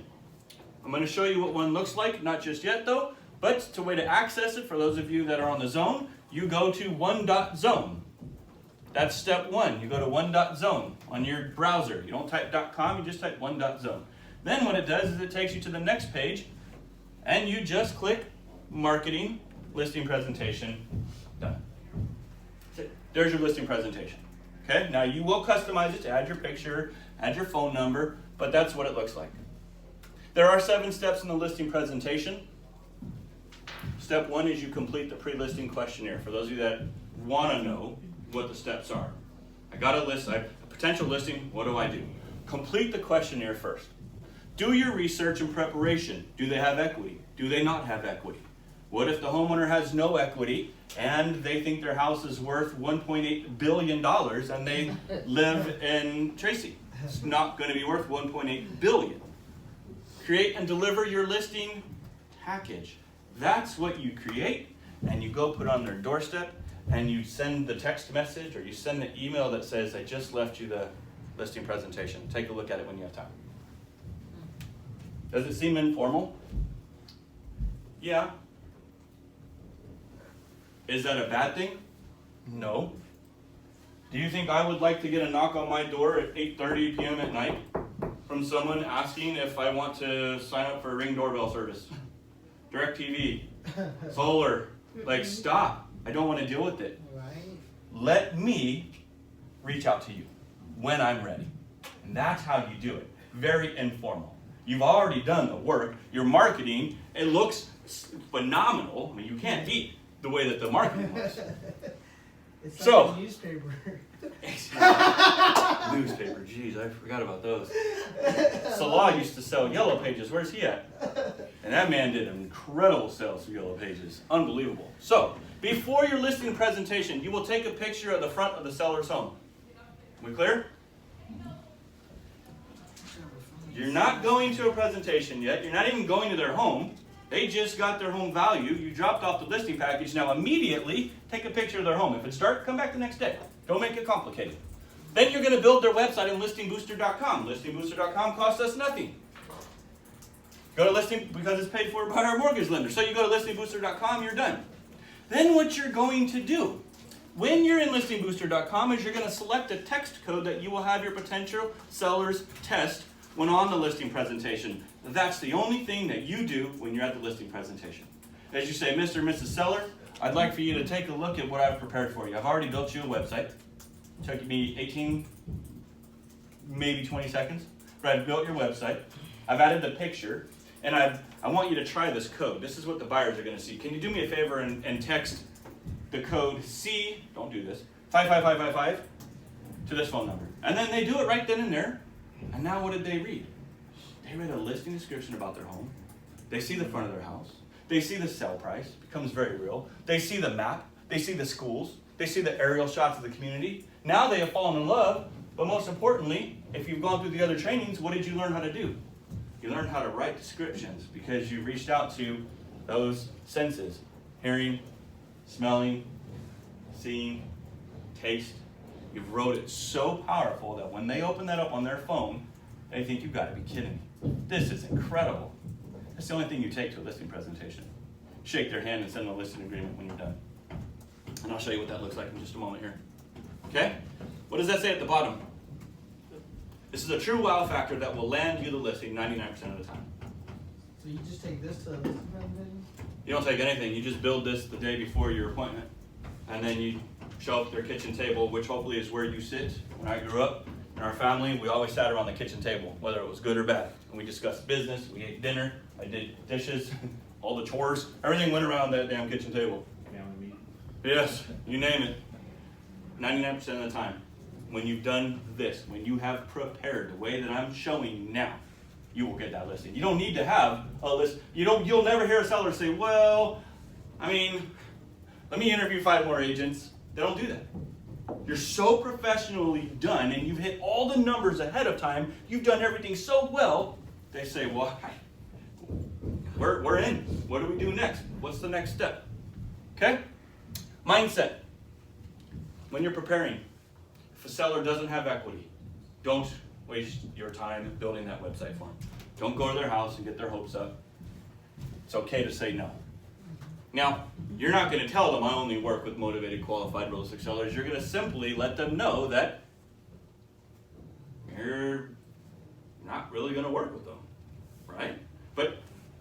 I'm going to show you what one looks like, not just yet though, but the way to access it for those of you that are on the zone, you go to one.zone. That's step one. You go to one.zone on your browser. You don't type .com, you just type one.zone. Then what it does is it takes you to the next page, and you just click marketing, listing presentation, done. There's your listing presentation. Okay, now you will customize it to add your picture, add your phone number, but that's what it looks like. There are 7 steps in the listing presentation. Step 1 is you complete the pre-listing questionnaire. For those of you that want to know what the steps are. I got a list, a potential listing, what do I do? Complete the questionnaire first. Do your research and preparation. Do they have equity? Do they not have equity? What if the homeowner has no equity and they think their house is worth $1.8 billion and they live in Tracy? It's not going to be worth $1.8 billion. Create and deliver your listing package. That's what you create, and you go put on their doorstep, and you send the text message or you send the email that says, I just left you the listing presentation. Take a look at it when you have time. Does it seem informal? Yeah. Is that a bad thing? No. Do you think I would like to get a knock on my door at 8:30 p.m. at night from someone asking if I want to sign up for a Ring doorbell service? DirecTV, solar, like stop. I don't want to deal with it. Right. Let me reach out to you when I'm ready. And that's how you do it. Very informal. You've already done the work. Your marketing, it looks phenomenal. I mean, you can't beat the way that the marketing looks. It's So- like a newspaper. Newspaper, geez, I forgot about those. Salah used to sell Yellow Pages. Where's he at? And that man did incredible sales for Yellow Pages. Unbelievable. So, before your listing presentation, you will take a picture of the front of the seller's home. We clear? You're not going to a presentation yet. You're not even going to their home. They just got their home value. You dropped off the listing package. Now immediately take a picture of their home. If it's dark, come back the next day. Don't make it complicated. Then you're going to build their website in listingbooster.com. Listingbooster.com costs us nothing. Go to listing because it's paid for by our mortgage lender. So you go to listingbooster.com, you're done. Then what you're going to do when you're in listingbooster.com is you're going to select a text code that you will have your potential sellers test when on the listing presentation. That's the only thing that you do when you're at the listing presentation. As you say, Mr. and Mrs. Seller, I'd like for you to take a look at what I've prepared for you. I've already built you a website. It took me 18, maybe 20 seconds, but I've built your website. I've added the picture, and I want you to try this code. This is what the buyers are going to see. Can you do me a favor and text the code C, don't do this, 55555 to this phone number. And then they do it right then and there. And now what did they read? They read a listing description about their home. They see the front of their house. They see the sale price, becomes very real. They see the map. They see the schools. They see the aerial shots of the community. Now they have fallen in love, but most importantly, if you've gone through the other trainings, what did you learn how to do? You learned how to write descriptions because you reached out to those senses, hearing, smelling, seeing, taste. You've wrote it so powerful that when they open that up on their phone, they think you've got to be kidding me. This is incredible. That's the only thing you take to a listing presentation. Shake their hand and send them a listing agreement when you're done. And I'll show you what that looks like in just a moment here. Okay? What does that say at the bottom? This is a true wow factor that will land you the listing 99% of the time. So you just take this to the listing presentation? You don't take anything. You just build this the day before your appointment. And then you show up their kitchen table, which hopefully is where you sit. When I grew up in our family, we always sat around the kitchen table, whether it was good or bad. And we discussed business, we ate dinner, I did dishes, all the chores, everything went around that damn kitchen table. Family meeting. Yes, you name it. 99% of the time, when you've done this, when you have prepared the way that I'm showing you now, you will get that listing. You don't need to have a list. You'll never hear a seller say, well, I mean, let me interview 5 more agents. They don't do that. You're so professionally done and you've hit all the numbers ahead of time. You've done everything so well. They say, well, we're in. What do we do next? What's the next step? Okay? Mindset. When you're preparing, if a seller doesn't have equity, don't waste your time building that website for them. Don't go to their house and get their hopes up. It's okay to say no. Now, you're not going to tell them I only work with motivated, qualified real estate sellers. You're going to simply let them know that you're not really going to work with them, right? But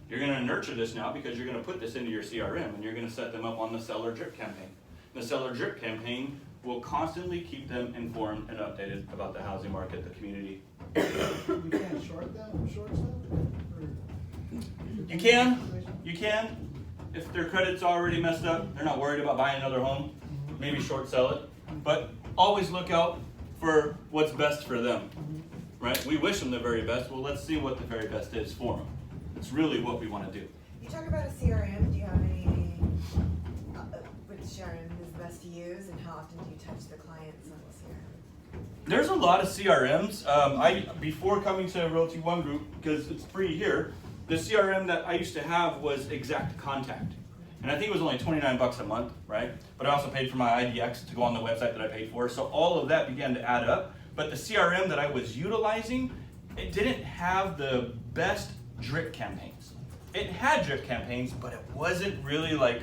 you're going to nurture this now because you're going to put this into your CRM and you're going to set them up on the seller drip campaign. The seller drip campaign will constantly keep them informed and updated about the housing market, the community. You can't short that, short stuff? You can. If their credit's already messed up, they're not worried about buying another home, maybe short sell it. But always look out for what's best for them, right? We wish them the very best. Well, let's see what the very best is for them. It's really what we want to do. You talk about a CRM. Do you have any, which CRM is best to use, and how often do you touch the clients on the CRM? There's a lot of CRMs. Before coming to Realty One Group, because it's free here, the CRM that I used to have was Exact Contact. And I think it was only 29 bucks a month, right? But I also paid for my IDX to go on the website that I paid for. So all of that began to add up. But the CRM that I was utilizing, it didn't have the best drip campaigns. It had drip campaigns, but it wasn't really like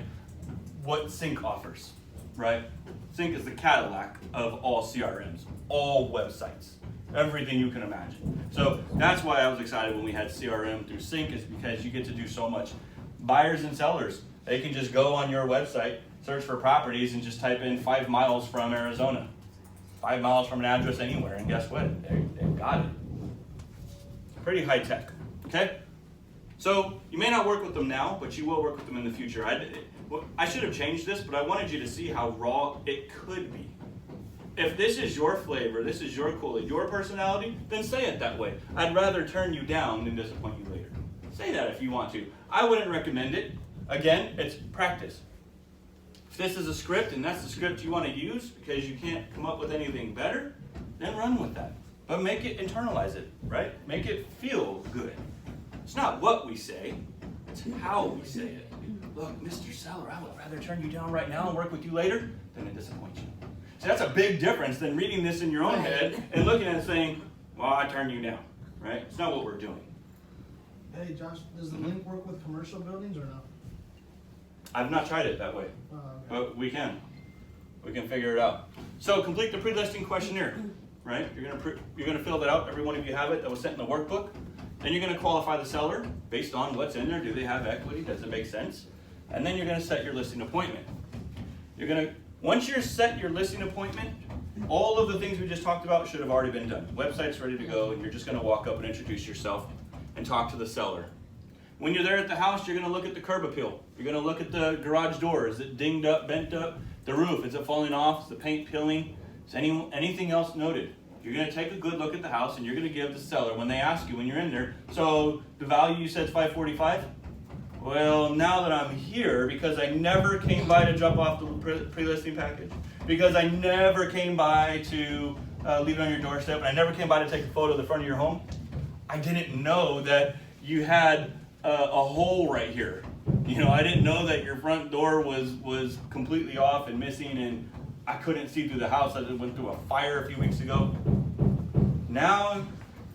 what Sync offers, right? Sync is the Cadillac of all CRMs, all websites. Everything you can imagine. So that's why I was excited when we had CRM through Sync, is because you get to do so much. Buyers and sellers, they can just go on your website, search for properties, and just type in 5 miles from Arizona. 5 miles from an address anywhere, and guess what? They've got it. Pretty high tech, okay? So you may not work with them now, but you will work with them in the future. I should have changed this, but I wanted you to see how raw it could be. If this is your flavor, this is your cool, your personality, then say it that way. I'd rather turn you down than disappoint you later. Say that if you want to. I wouldn't recommend it. Again, it's practice. If this is a script and that's the script you want to use because you can't come up with anything better, then run with that. But make it, internalize it, right? Make it feel good. It's not what we say, It's how we say it. Look, Mr. Seller, I would rather turn you down right now and work with you later than to disappoint you. So that's a big difference than reading this in your own head and looking at it and saying, well, I turned you down, right? It's not what we're doing. Hey Josh, does the link work with commercial buildings or no? I've not tried it that way, Okay. but we can. We can figure it out. So complete the pre-listing questionnaire, right? You're gonna fill that out. Every one of you have it. That was sent in the workbook. Then you're gonna qualify the seller based on what's in there. Do they have equity? Does it make sense? And then you're gonna set your listing appointment. Once you're set your listing appointment, all of the things we just talked about should have already been done. Website's ready to go, and you're just gonna walk up and introduce yourself and talk to the seller. When you're there at the house, you're gonna look at the curb appeal. You're gonna look at the garage door. Is it dinged up, bent up? The roof, is it falling off? Is the paint peeling? Is anything else noted? You're gonna take a good look at the house, and you're gonna give the seller, when they ask you when you're in there, so the value you said is $545? Well, now that I'm here, because I never came by to drop off the pre-listing package, because I never came by to leave it on your doorstep, and I never came by to take a photo of the front of your home, I didn't know that you had a hole right here. You know, I didn't know that your front door was completely off and missing, and I couldn't see through the house as it went through a fire a few weeks ago. Now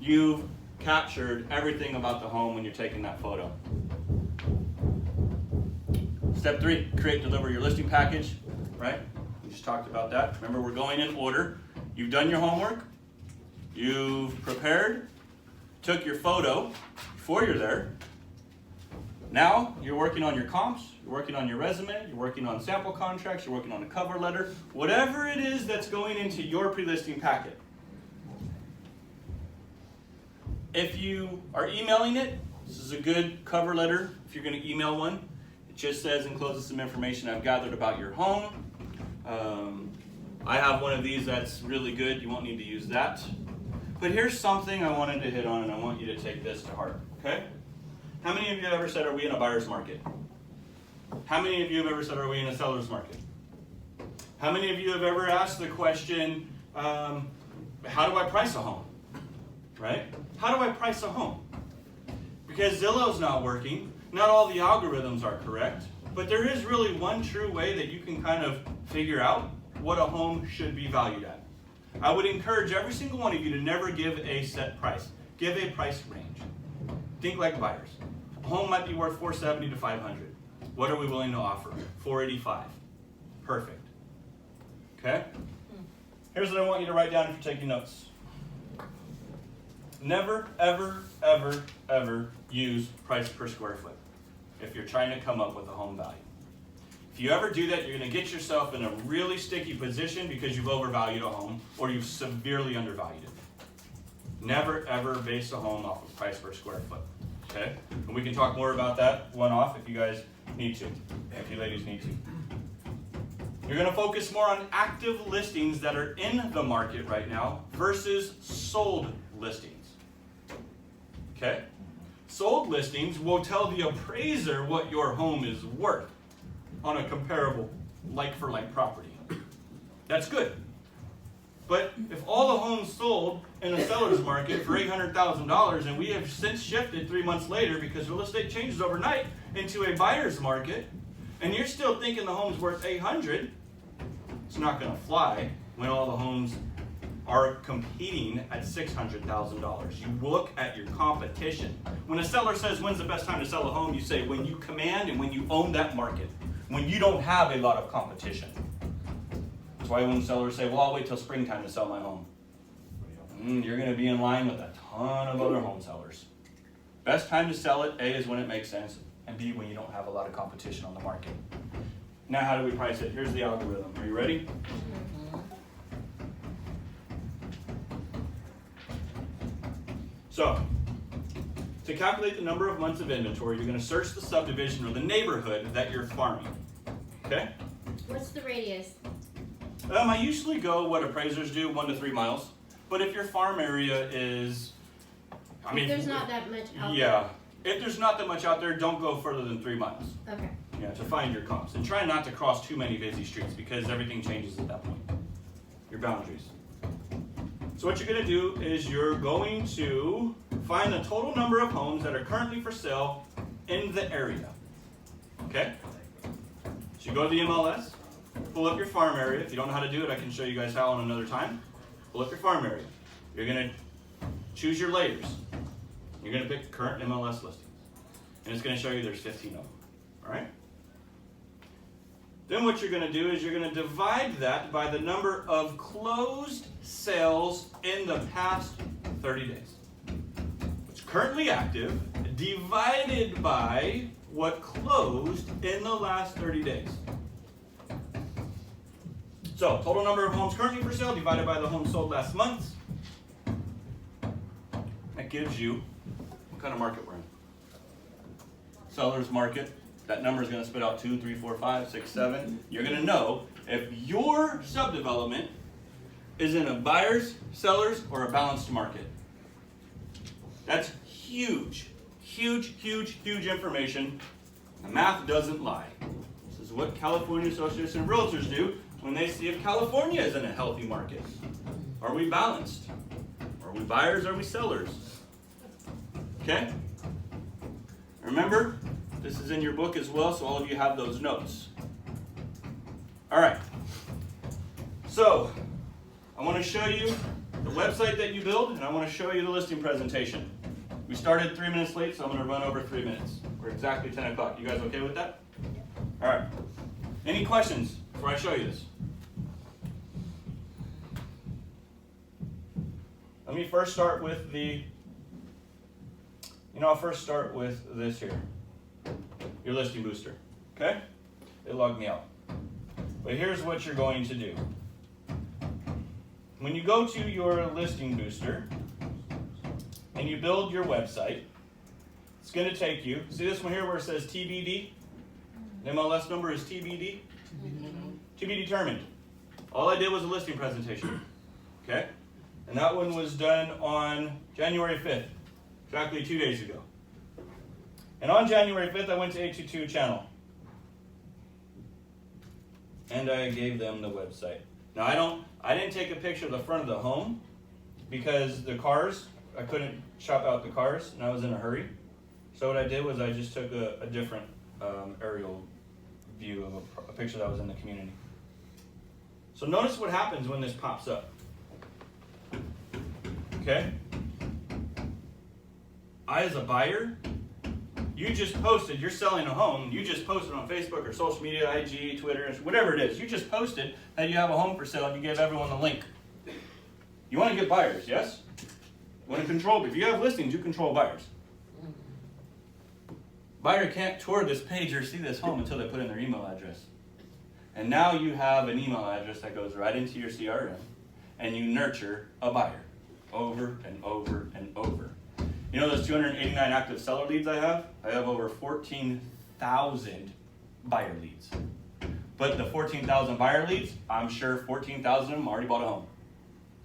you've captured everything about the home when you're taking that photo. Step 3, create and deliver your listing package, right? We just talked about that. Remember, we're going in order. You've done your homework. You've prepared, took your photo before you're there. Now you're working on your comps, you're working on your resume, you're working on sample contracts, you're working on a cover letter, whatever it is that's going into your pre-listing packet. If you are emailing it, this is a good cover letter if you're going to email one. It just says encloses some information I've gathered about your home. I have one of these that's really good. You won't need to use that. But here's something I wanted to hit on, and I want you to take this to heart, okay? How many of you have ever said, are we in a buyer's market? How many of you have ever said, are we in a seller's market? How many of you have ever asked the question, how do I price a home? Right? How do I price a home? Because Zillow's not working. Not all the algorithms are correct. But there is really one true way that you can kind of figure out what a home should be valued at. I would encourage every single one of you to never give a set price. Give a price range. Think like buyers. A home might be worth $470 to $500. What are we willing to offer? $485. Perfect. Okay? Here's what I want you to write down if you're taking notes. Never, ever, ever, ever use price per square foot if you're trying to come up with a home value. If you ever do that, you're going to get yourself in a really sticky position because you've overvalued a home or you've severely undervalued it. Never, ever base a home off of price per square foot. Okay? And we can talk more about that one off if you guys need to, if you ladies need to. You're going to focus more on active listings that are in the market right now versus sold listings. Okay? Sold listings will tell the appraiser what your home is worth on a comparable like-for-like property. That's good. But if all the homes sold in a seller's market for $800,000 and we have since shifted 3 months later because real estate changes overnight into a buyer's market and you're still thinking the home's worth $800,000, it's not going to fly when all the homes are competing at $600,000. You look at your competition. When a seller says, when's the best time to sell a home, you say, when you command and when you own that market, when you don't have a lot of competition. That's why when sellers say, well, I'll wait till springtime to sell my home. You're going to be in line with a ton of other home sellers. Best time to sell it, A, is when it makes sense, and B, when you don't have a lot of competition on the market. Now, how do we price it? Here's the algorithm. Are you ready? So, to calculate the number of months of inventory, you're going to search the subdivision or the neighborhood that you're farming. Okay? What's the radius? I usually go what appraisers do, 1 to 3 miles. But if your farm area is, If there's not that much out yeah, if there's not that much out there, don't go further than 3 miles. Okay. Yeah, to find your comps. And try not to cross too many busy streets because everything changes at that point. Your boundaries. So what you're going to do is you're going to find the total number of homes that are currently for sale in the area. Okay? So you go to the MLS, pull up your farm area. If you don't know how to do it, I can show you guys how on another time. Pull up your farm area. You're going to choose your layers. You're going to pick current MLS listings. And it's going to show you there's 15 of them. All right? Then what you're going to do is you're going to divide that by the number of closed sales in the past 30 days. What's currently active divided by what closed in the last 30 days. So, total number of homes currently for sale divided by the homes sold last month. That gives you what kind of market we're in. Seller's market. That number is going to spit out 2, 3, 4, 5, 6, 7. You're going to know if your subdevelopment is in a buyer's, seller's, or a balanced market. That's huge, huge, huge, huge information. The math doesn't lie. This is what California Association of Realtors do when they see if California is in a healthy market. Are we balanced? Are we buyers? Are we sellers? Okay? Remember, this is in your book as well, so all of you have those notes. All right. So, I want to show you the website that you build, and I want to show you the listing presentation. We started 3 minutes late, so I'm going to run over 3 minutes. We're exactly 10 o'clock. You guys okay with that? All right. Any questions before I show you this? Let me first start with I'll first start with this here. Your listing booster. Okay? It logged me out. But here's what you're going to do. When you go to your listing booster and you build your website, it's going to take you, see this one here where it says TBD? The MLS number is TBD? To be determined. All I did was a listing presentation. Okay? And that one was done on January 5th, exactly 2 days ago. And on January 5th, I went to 822 channel. And I gave them the website. Now I didn't take a picture of the front of the home because the cars, I couldn't chop out the cars and I was in a hurry. So what I did was I just took a different aerial view of a picture that was in the community. So notice what happens when this pops up. Okay? I, as a buyer, you just posted, you're selling a home, you just posted on Facebook or social media, IG, Twitter, whatever it is. You just posted that you have a home for sale and you gave everyone the link. You want to get buyers, yes? You want to control, if you have listings, you control buyers. Buyer can't tour this page or see this home until they put in their email address. And now you have an email address that goes right into your CRM and you nurture a buyer over and over and over. You know those 289 active seller leads I have? I have over 14,000 buyer leads. But the 14,000 buyer leads, I'm sure 14,000 of them already bought a home.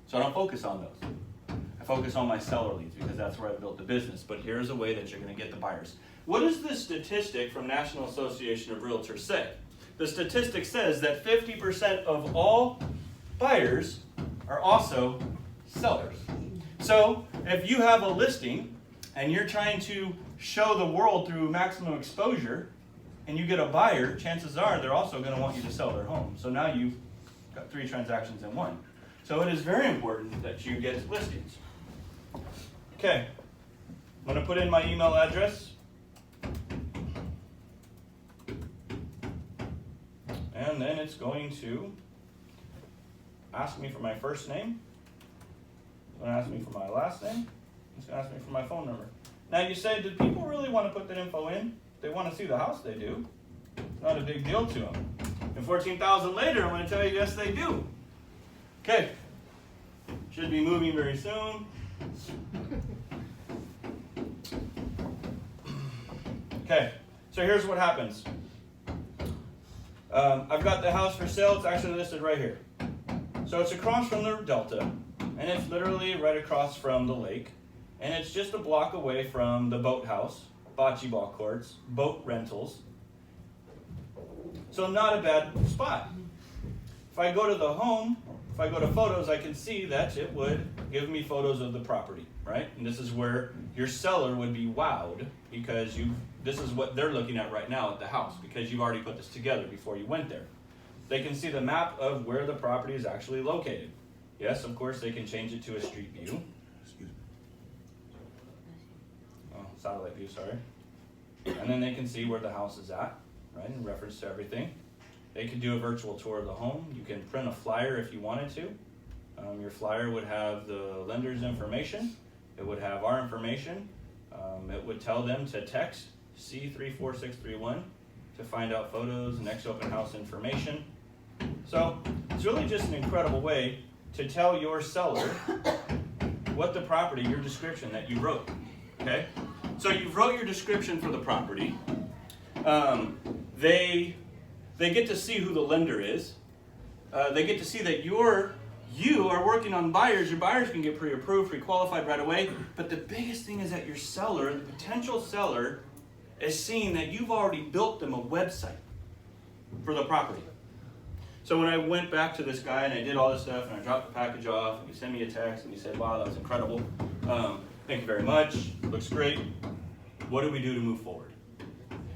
So I don't focus on those. I focus on my seller leads because that's where I built the business. But here's a way that you're going to get the buyers. What does the statistic from National Association of Realtors say? The statistic says that 50% of all buyers are also sellers. So if you have a listing and you're trying to show the world through maximum exposure and you get a buyer, chances are they're also going to want you to sell their home. So now you've got 3 transactions in one. So it is very important that you get listings. Okay, I'm going to put in my email address. And then it's going to ask me for my first name. It's going to ask me for my last name. It's going to ask me for my phone number. Now you say, do people really want to put that info in? They want to see the house, they do. It's not a big deal to them. And 14,000 later, I'm going to tell you, yes, they do. Okay. Should be moving very soon. Okay, so here's what happens. I've got the house for sale. It's actually listed right here. So it's across from the Delta, and it's literally right across from the lake. And it's just a block away from the boathouse, bocce ball courts, boat rentals. So not a bad spot. If I go to the home, if I go to photos, I can see that it would give me photos of the property, right? And this is where your seller would be wowed because this is what they're looking at right now at the house because you've already put this together before you went there. They can see the map of where the property is actually located. Yes, of course, they can change it to a street view. Oh, satellite view, sorry. And then they can see where the house is at, right, in reference to everything. They could do a virtual tour of the home. You can print a flyer if you wanted to. Your flyer would have the lender's information. It would have our information. It would tell them to text C34631 to find out photos, next open house information. So it's really just an incredible way to tell your seller what the property, your description that you wrote, okay? So you wrote your description for the property. They get to see who the lender is. They get to see that you are working on buyers. Your buyers can get pre-approved, pre-qualified right away. But the biggest thing is that your seller, the potential seller, is seeing that you've already built them a website for the property. So when I went back to this guy and I did all this stuff and I dropped the package off and he sent me a text and he said, wow, that was incredible. Thank you very much. Looks great. What do we do to move forward?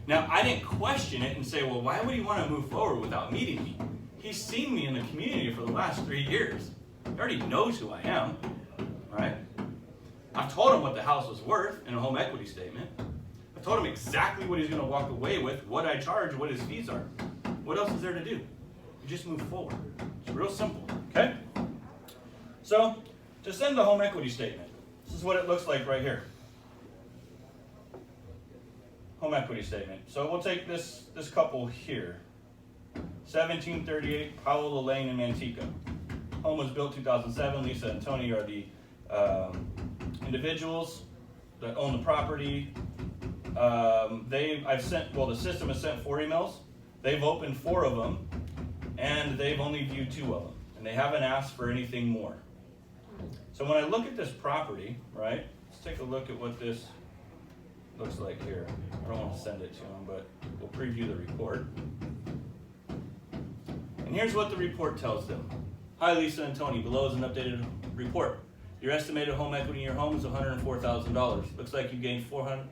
Now, I didn't question it and say, well, why would he want to move forward without meeting me? He's seen me in the community for the last 3 years. He already knows who I am, right? I've told him what the house was worth in a home equity statement. I told him exactly what he's going to walk away with, what I charge, what his fees are. What else is there to do? You just move forward. It's real simple, okay? So, to send the home equity statement, this is what it looks like right here. Home equity statement. So we'll take this couple here. 1738 Powell Lane in Manteca. Home was built 2007. Lisa and Tony are the individuals that own the property. The system has sent 4 emails. They've opened 4 of them, and they've only viewed 2 of them, and they haven't asked for anything more. So when I look at this property, right, let's take a look at what this looks like here. I don't want to send it to them, but we'll preview the report. And here's what the report tells them. Hi, Lisa and Tony. Below is an updated report. Your estimated home equity in your home is $104,000. Looks like you gained 400.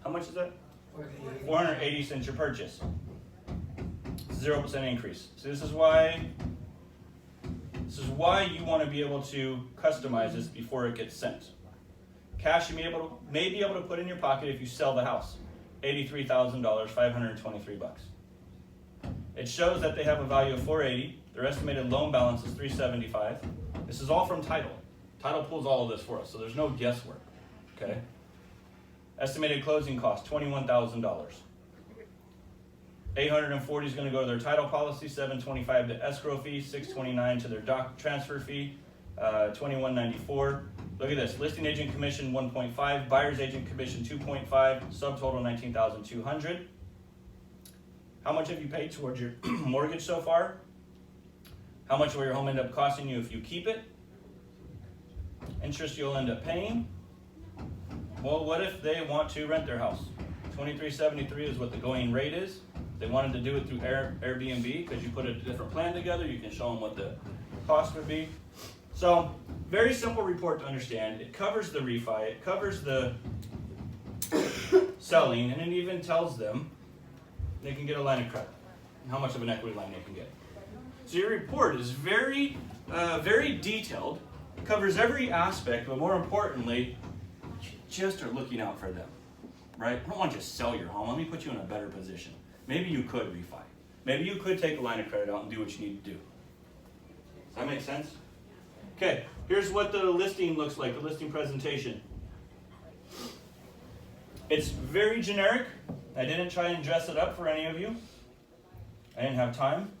How much is that? 480 since your purchase. 0% increase. So this is why you want to be able to customize this before it gets sent. Cash you may be able to put in your pocket if you sell the house. $83,000, 523 bucks. It shows that they have a value of $480. Their estimated loan balance is $375. This is all from title. Title pulls all of this for us, so there's no guesswork. Okay. Estimated closing cost $21,000. $840 is going to go to their title policy, $725 to escrow fee, $629 to their doc transfer fee, $2194. Look at this: listing agent commission 1.5, buyer's agent commission 2.5, subtotal $19,200. How much have you paid towards your mortgage so far? How much will your home end up costing you if you keep it? Interest you'll end up paying. Well, what if they want to rent their house? $23.73 is what the going rate is. They wanted to do it through Airbnb because you put a different plan together. You can show them what the cost would be. So, very simple report to understand. It covers the refi, it covers the selling, and it even tells them they can get a line of credit and how much of an equity line they can get. So your report is very detailed, covers every aspect, but more importantly, you just are looking out for them, right? I don't want you to sell your home. Let me put you in a better position. Maybe you could refi. Maybe you could take a line of credit out and do what you need to do. Does that make sense? Okay, here's what the listing looks like, the listing presentation. It's very generic. I didn't try and dress it up for any of you. I didn't have time.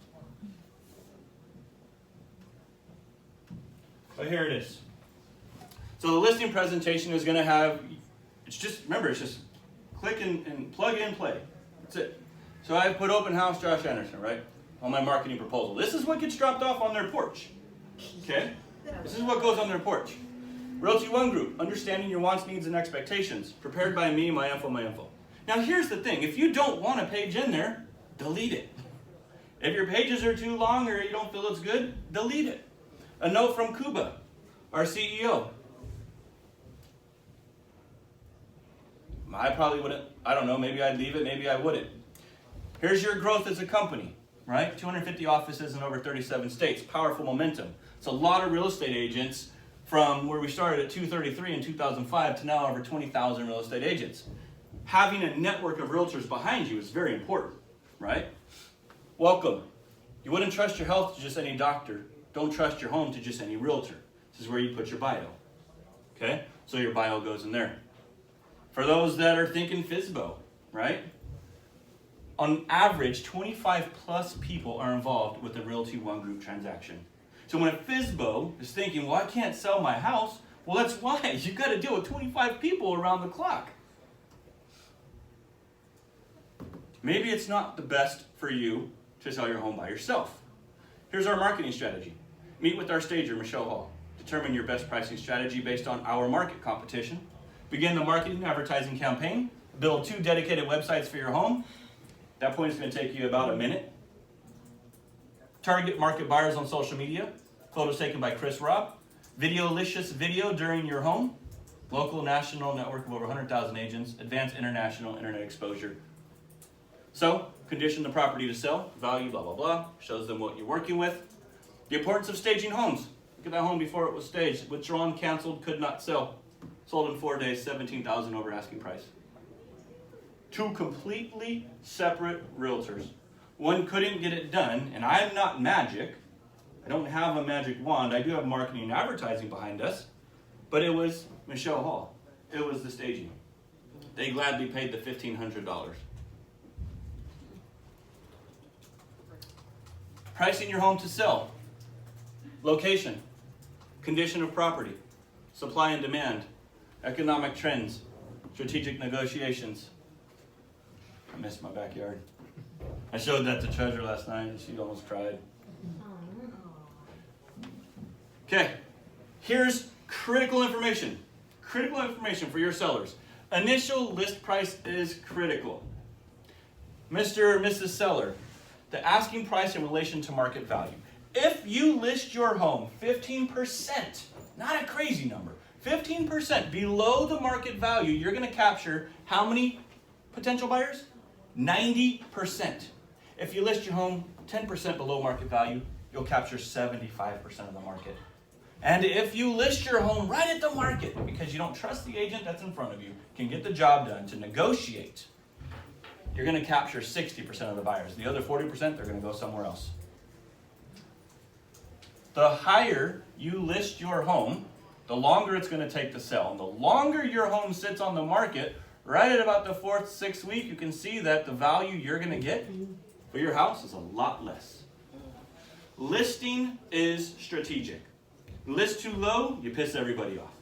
But here it is. So the listing presentation is going to have, it's just click and plug in, play. That's it. So I put open house Josh Anderson, right, on my marketing proposal. This is what gets dropped off on their porch. Okay? This is what goes on their porch. Realty One Group, understanding your wants, needs, and expectations. Prepared by me, my info. Now here's the thing. If you don't want a page in there, delete it. If your pages are too long or you don't feel it's good, delete it. A note from Cuba, our CEO. I probably wouldn't, I don't know, maybe I'd leave it, maybe I wouldn't. Here's your growth as a company, right? 250 offices in over 37 states, powerful momentum. It's a lot of real estate agents from where we started at 233 in 2005 to now over 20,000 real estate agents. Having a network of realtors behind you is very important, right? Welcome. You wouldn't trust your health to just any doctor. Don't trust your home to just any realtor. This is where you put your bio, okay? So your bio goes in there. For those that are thinking FSBO, right? On average, 25 plus people are involved with the Realty One Group transaction. So when a FSBO is thinking, well, I can't sell my house, well, that's why. You've got to deal with 25 people around the clock. Maybe it's not the best for you to sell your home by yourself. Here's our marketing strategy. Meet with our stager, Michelle Hall. Determine your best pricing strategy based on our market competition. Begin the marketing and advertising campaign. Build 2 dedicated websites for your home. That point is going to take you about a minute. Target market buyers on social media. Photos taken by Chris Robb. Videolicious video during your home. Local, national network of over 100,000 agents. Advanced international internet exposure. So, condition the property to sell. Value, blah, blah, blah. Shows them what you're working with. The importance of staging homes. Look at that home before it was staged. Withdrawn, canceled, could not sell. Sold in 4 days, $17,000 over asking price. 2 completely separate realtors. One couldn't get it done, and I'm not magic. I don't have a magic wand. I do have marketing and advertising behind us, but it was Michelle Hall. It was the staging. They gladly paid the $1,500. Pricing your home to sell. Location, condition of property, supply and demand, economic trends, strategic negotiations. I missed my backyard. I showed that to Treasure last night and she almost cried. Okay, here's critical information. Critical information for your sellers. Initial list price is critical. Mr. or Mrs. Seller, the asking price in relation to market value. If you list your home 15%, not a crazy number, 15% below the market value, you're going to capture how many potential buyers? 90%. If you list your home 10% below market value, you'll capture 75% of the market. And if you list your home right at the market, because you don't trust the agent that's in front of you, can get the job done to negotiate, you're going to capture 60% of the buyers. The other 40%, they're going to go somewhere else. The higher you list your home, the longer it's going to take to sell. And the longer your home sits on the market, right at about the 4th, 6th week, you can see that the value you're going to get for your house is a lot less. Listing is strategic. List too low, you piss everybody off.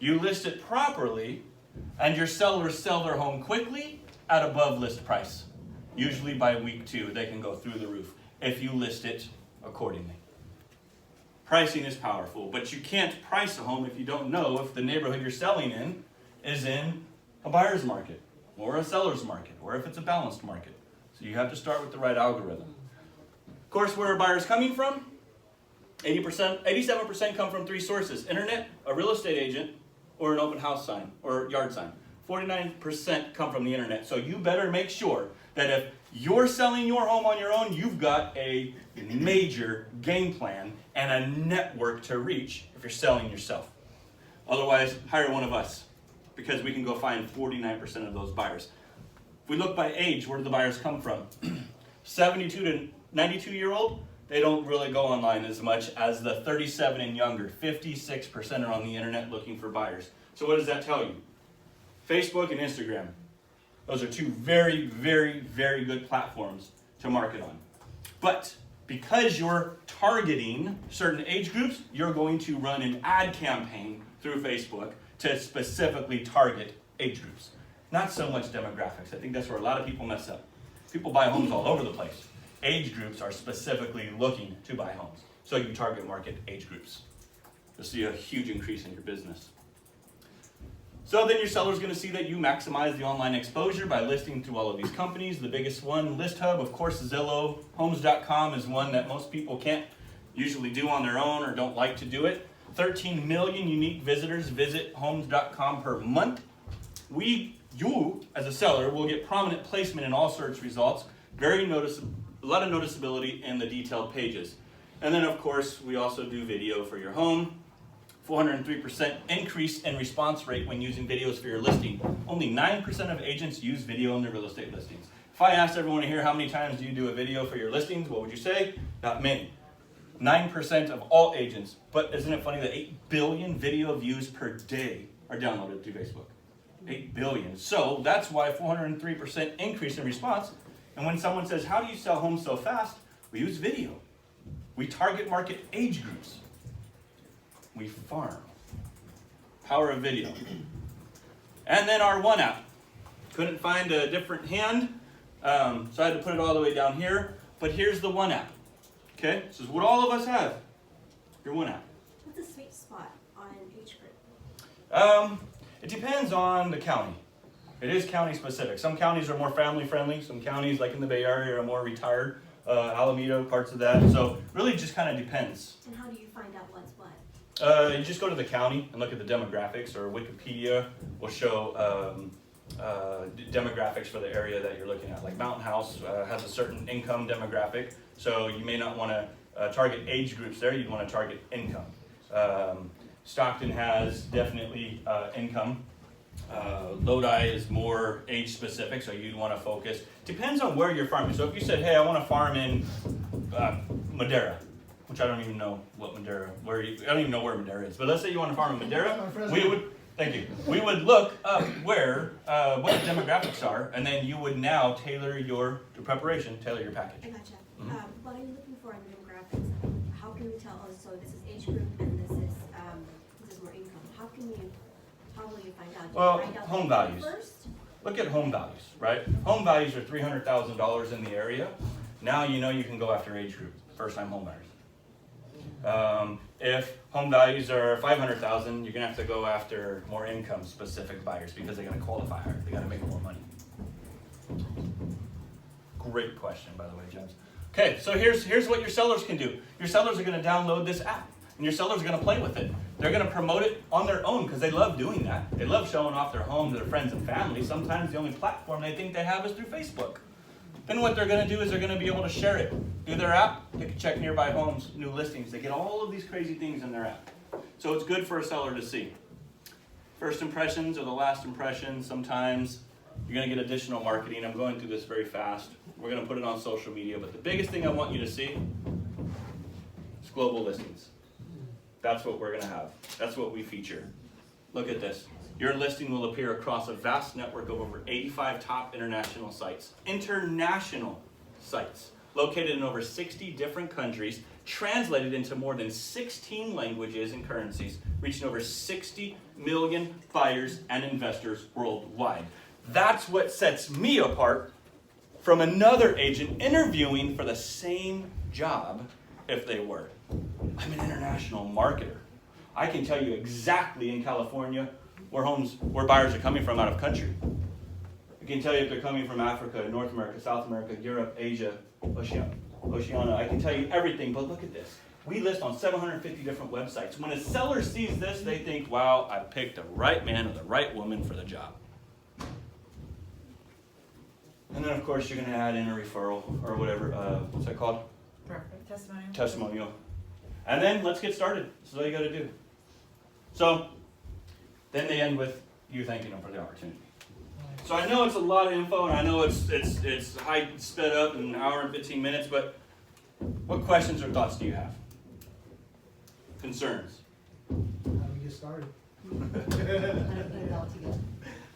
You list it properly, and your sellers sell their home quickly at above list price. Usually by week 2, they can go through the roof if you list it accordingly. Pricing is powerful, but you can't price a home if you don't know if the neighborhood you're selling in is in a buyer's market or a seller's market or if it's a balanced market. So you have to start with the right algorithm. Of course, where are buyers coming from? 87% come from 3 sources: internet, a real estate agent, or an open house sign or yard sign. 49% come from the internet. So you better make sure that if you're selling your home on your own, you've got a major game plan and a network to reach if you're selling yourself. Otherwise, hire one of us because we can go find 49% of those buyers. If we look by age, where do the buyers come from? 72 to 92-year-old, they don't really go online as much as the 37 and younger. 56% are on the internet looking for buyers. So what does that tell you? Facebook and Instagram. Those are 2 very, very, very good platforms to market on. But because you're targeting certain age groups, you're going to run an ad campaign through Facebook to specifically target age groups. Not so much demographics. I think that's where a lot of people mess up. People buy homes all over the place. Age groups are specifically looking to buy homes. So you target market age groups. You'll see a huge increase in your business. So then your seller's going to see that you maximize the online exposure by listing to all of these companies. The biggest one, ListHub, of course, Zillow. Homes.com is one that most people can't usually do on their own or don't like to do it. 13 million unique visitors visit homes.com per month. You, as a seller, will get prominent placement in all search results, a lot of noticeability in the detailed pages. And then, of course, we also do video for your home. 403% increase in response rate when using videos for your listing. Only 9% of agents use video in their real estate listings. If I asked everyone here how many times do you do a video for your listings, what would you say? Not many. 9% of all agents. But isn't it funny that 8 billion video views per day are downloaded through Facebook? 8 billion. So that's why 403% increase in response. And when someone says, how do you sell homes so fast? We use video. We target market age groups. We farm. Power of video. And then our One app. Couldn't find a different hand, so I had to put it all the way down here. But here's the One app. Okay, this is what all of us have. Your One app. What's the sweet spot on age group? It depends on the county. It is county specific. Some counties are more family friendly. Some counties, like in the Bay Area, are more retired. Alameda, parts of that. So really just kind of depends. And how do you find out what's what? You just go to the county and look at the demographics, or Wikipedia will show demographics for the area that you're looking at. Like Mountain House has a certain income demographic, so you may not want to target age groups there, you'd want to target income. Stockton has definitely income. Lodi is more age specific, so you'd want to focus. Depends on where you're farming. So if you said, hey, I want to farm in Madera, which I don't even know what Madera, I don't even know where Madera is. But let's say you want to farm in Madera, we would look up what the demographics are, and then you would now tailor your package. I gotcha. What are you looking for in demographics? How can we tell, oh, so this is age group and this is more income? How will you find out? Do Well, you find out home the values. First? Look at home values, right? Home values are $300,000 in the area. Now you know you can go after age group, first-time home buyers. If home values are $500,000, you're gonna have to go after more income-specific buyers because they're gonna qualify higher. They gotta make more money. Great question, by the way, James. Okay, so here's what your sellers can do. Your sellers are gonna download this app, and your sellers are gonna play with it. They're gonna promote it on their own because they love doing that. They love showing off their home to their friends and family. Sometimes the only platform they think they have is through Facebook. Then what they're going to do is they're going to be able to share it through their app. They can check nearby homes, new listings. They get all of these crazy things in their app. So it's good for a seller to see. First impressions are the last impressions. Sometimes you're going to get additional marketing. I'm going through this very fast. We're going to put it on social media. But the biggest thing I want you to see is global listings. That's what we're going to have. That's what we feature. Look at this. Your listing will appear across a vast network of over 85 top international sites. International sites located in over 60 different countries, translated into more than 16 languages and currencies, reaching over 60 million buyers and investors worldwide. That's what sets me apart from another agent interviewing for the same job if they were. I'm an international marketer. I can tell you exactly in California where buyers are coming from out of country. I can tell you if they're coming from Africa, North America, South America, Europe, Asia, Oceania. I can tell you everything, but look at this. We list on 750 different websites. When a seller sees this, they think, wow, I picked the right man or the right woman for the job. And then, of course, you're going to add in a referral or whatever, what's that called? Perfect. Testimonial. Testimonial. And then let's get started. This is all you got to do. So, then they end with you thanking them for the opportunity. So I know it's a lot of info, and I know it's high sped up in an hour and 15 minutes, but what questions or thoughts do you have? Concerns? How do we get started?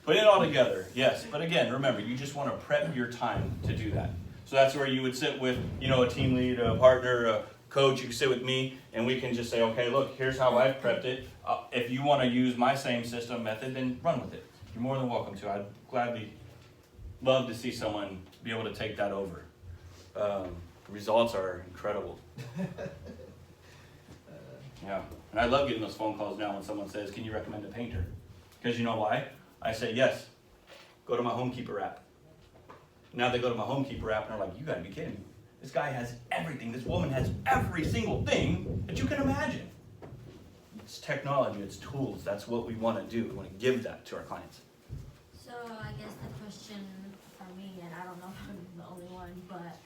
Put it all together, yes. But again, remember, you just want to prep your time to do that. So that's where you would sit with, a team lead, a partner, a coach. You can sit with me, and we can just say, okay, look, here's how I've prepped it. If you want to use my same system method, then run with it. You're more than welcome to. I'd gladly love to see someone be able to take that over. The results are incredible. Yeah, and I love getting those phone calls now when someone says, can you recommend a painter? Because you know why? I say, yes, go to my HomeKeeper app. Now they go to my HomeKeeper app and they're like, you gotta be kidding me. This guy has everything. This woman has every single thing that you can imagine. It's technology, it's tools. That's what we want to do. We want to give that to our clients. So I guess the question for me, and I don't know if I'm the only one, but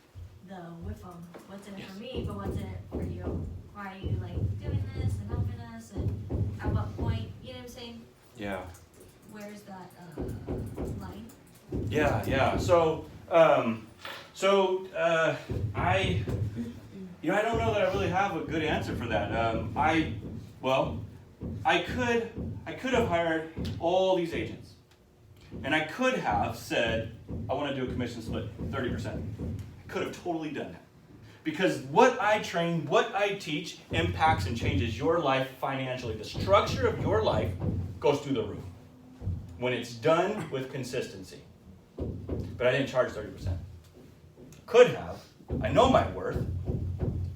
what's in it for me, but what's in it for you? Why are you like doing this and helping us, and at what point, you know what I'm saying? Yeah. Where's that line? Yeah. So, I don't know that I really have a good answer for that. I could have hired all these agents, and I could have said, I want to do a commission split, 30%. I could have totally done that. Because what I train, what I teach impacts and changes your life financially. The structure of your life goes through the roof when it's done with consistency. But I didn't charge 30%. Could have. I know my worth,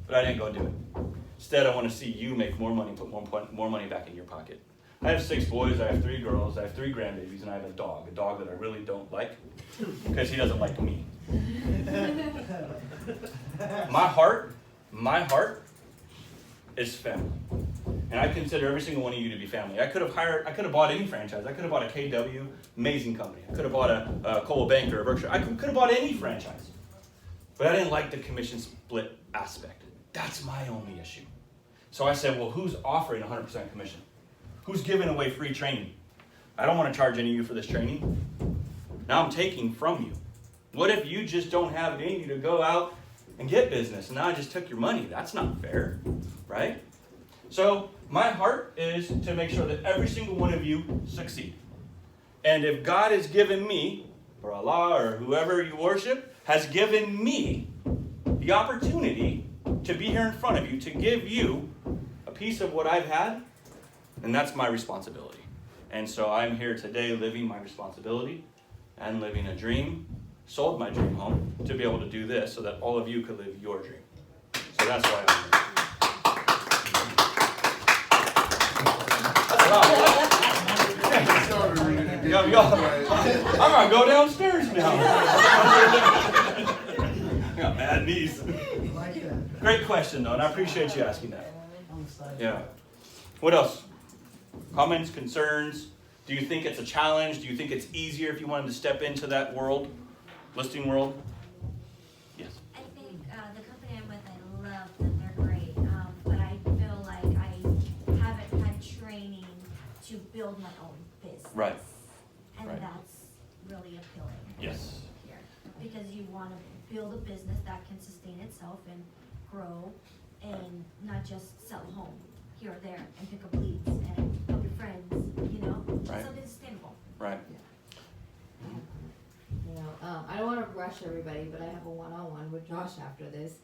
but I didn't go do it. Instead, I want to see you make more money, put more money back in your pocket. I have 6 boys, I have 3 girls, I have 3 grandbabies, and I have a dog that I really don't like, because he doesn't like me. My heart is family. And I consider every single one of you to be family. I could have bought any franchise. I could have bought a KW, amazing company. I could have bought a Coldwell Banker or a Berkshire. I could have bought any franchise. But I didn't like the commission split aspect. That's my only issue. So I said, well, who's offering 100% commission? Who's giving away free training? I don't want to charge any of you for this training. Now I'm taking from you. What if you just don't have it in you to go out and get business, and now I just took your money? That's not fair, right? So my heart is to make sure that every single one of you succeed. And if God has given me, or Allah, or whoever you worship, has given me the opportunity to be here in front of you, to give you a piece of what I've had, and that's my responsibility. And so I'm here today living my responsibility and living a dream. Sold my dream home to be able to do this so that all of you could live your dream. So that's why I'm here. I'm gonna go downstairs now. I got bad knees. Great question though, and I appreciate you asking that. Yeah. What else? Comments, concerns? Do you think it's a challenge? Do you think it's easier if you wanted to step into that world? Listing world? Yes. I think the company I'm with, I love them. They're great. But I feel like I haven't had training to build my own business. Right. And Right. that's really appealing. Yes. Here. Because you want to build a business that can sustain itself and grow and not just sell a home here or there and pick up leads and help your friends, you know? Right. Something sustainable. Right. You know, I don't want to rush everybody, but I have a one-on-one with Josh after this.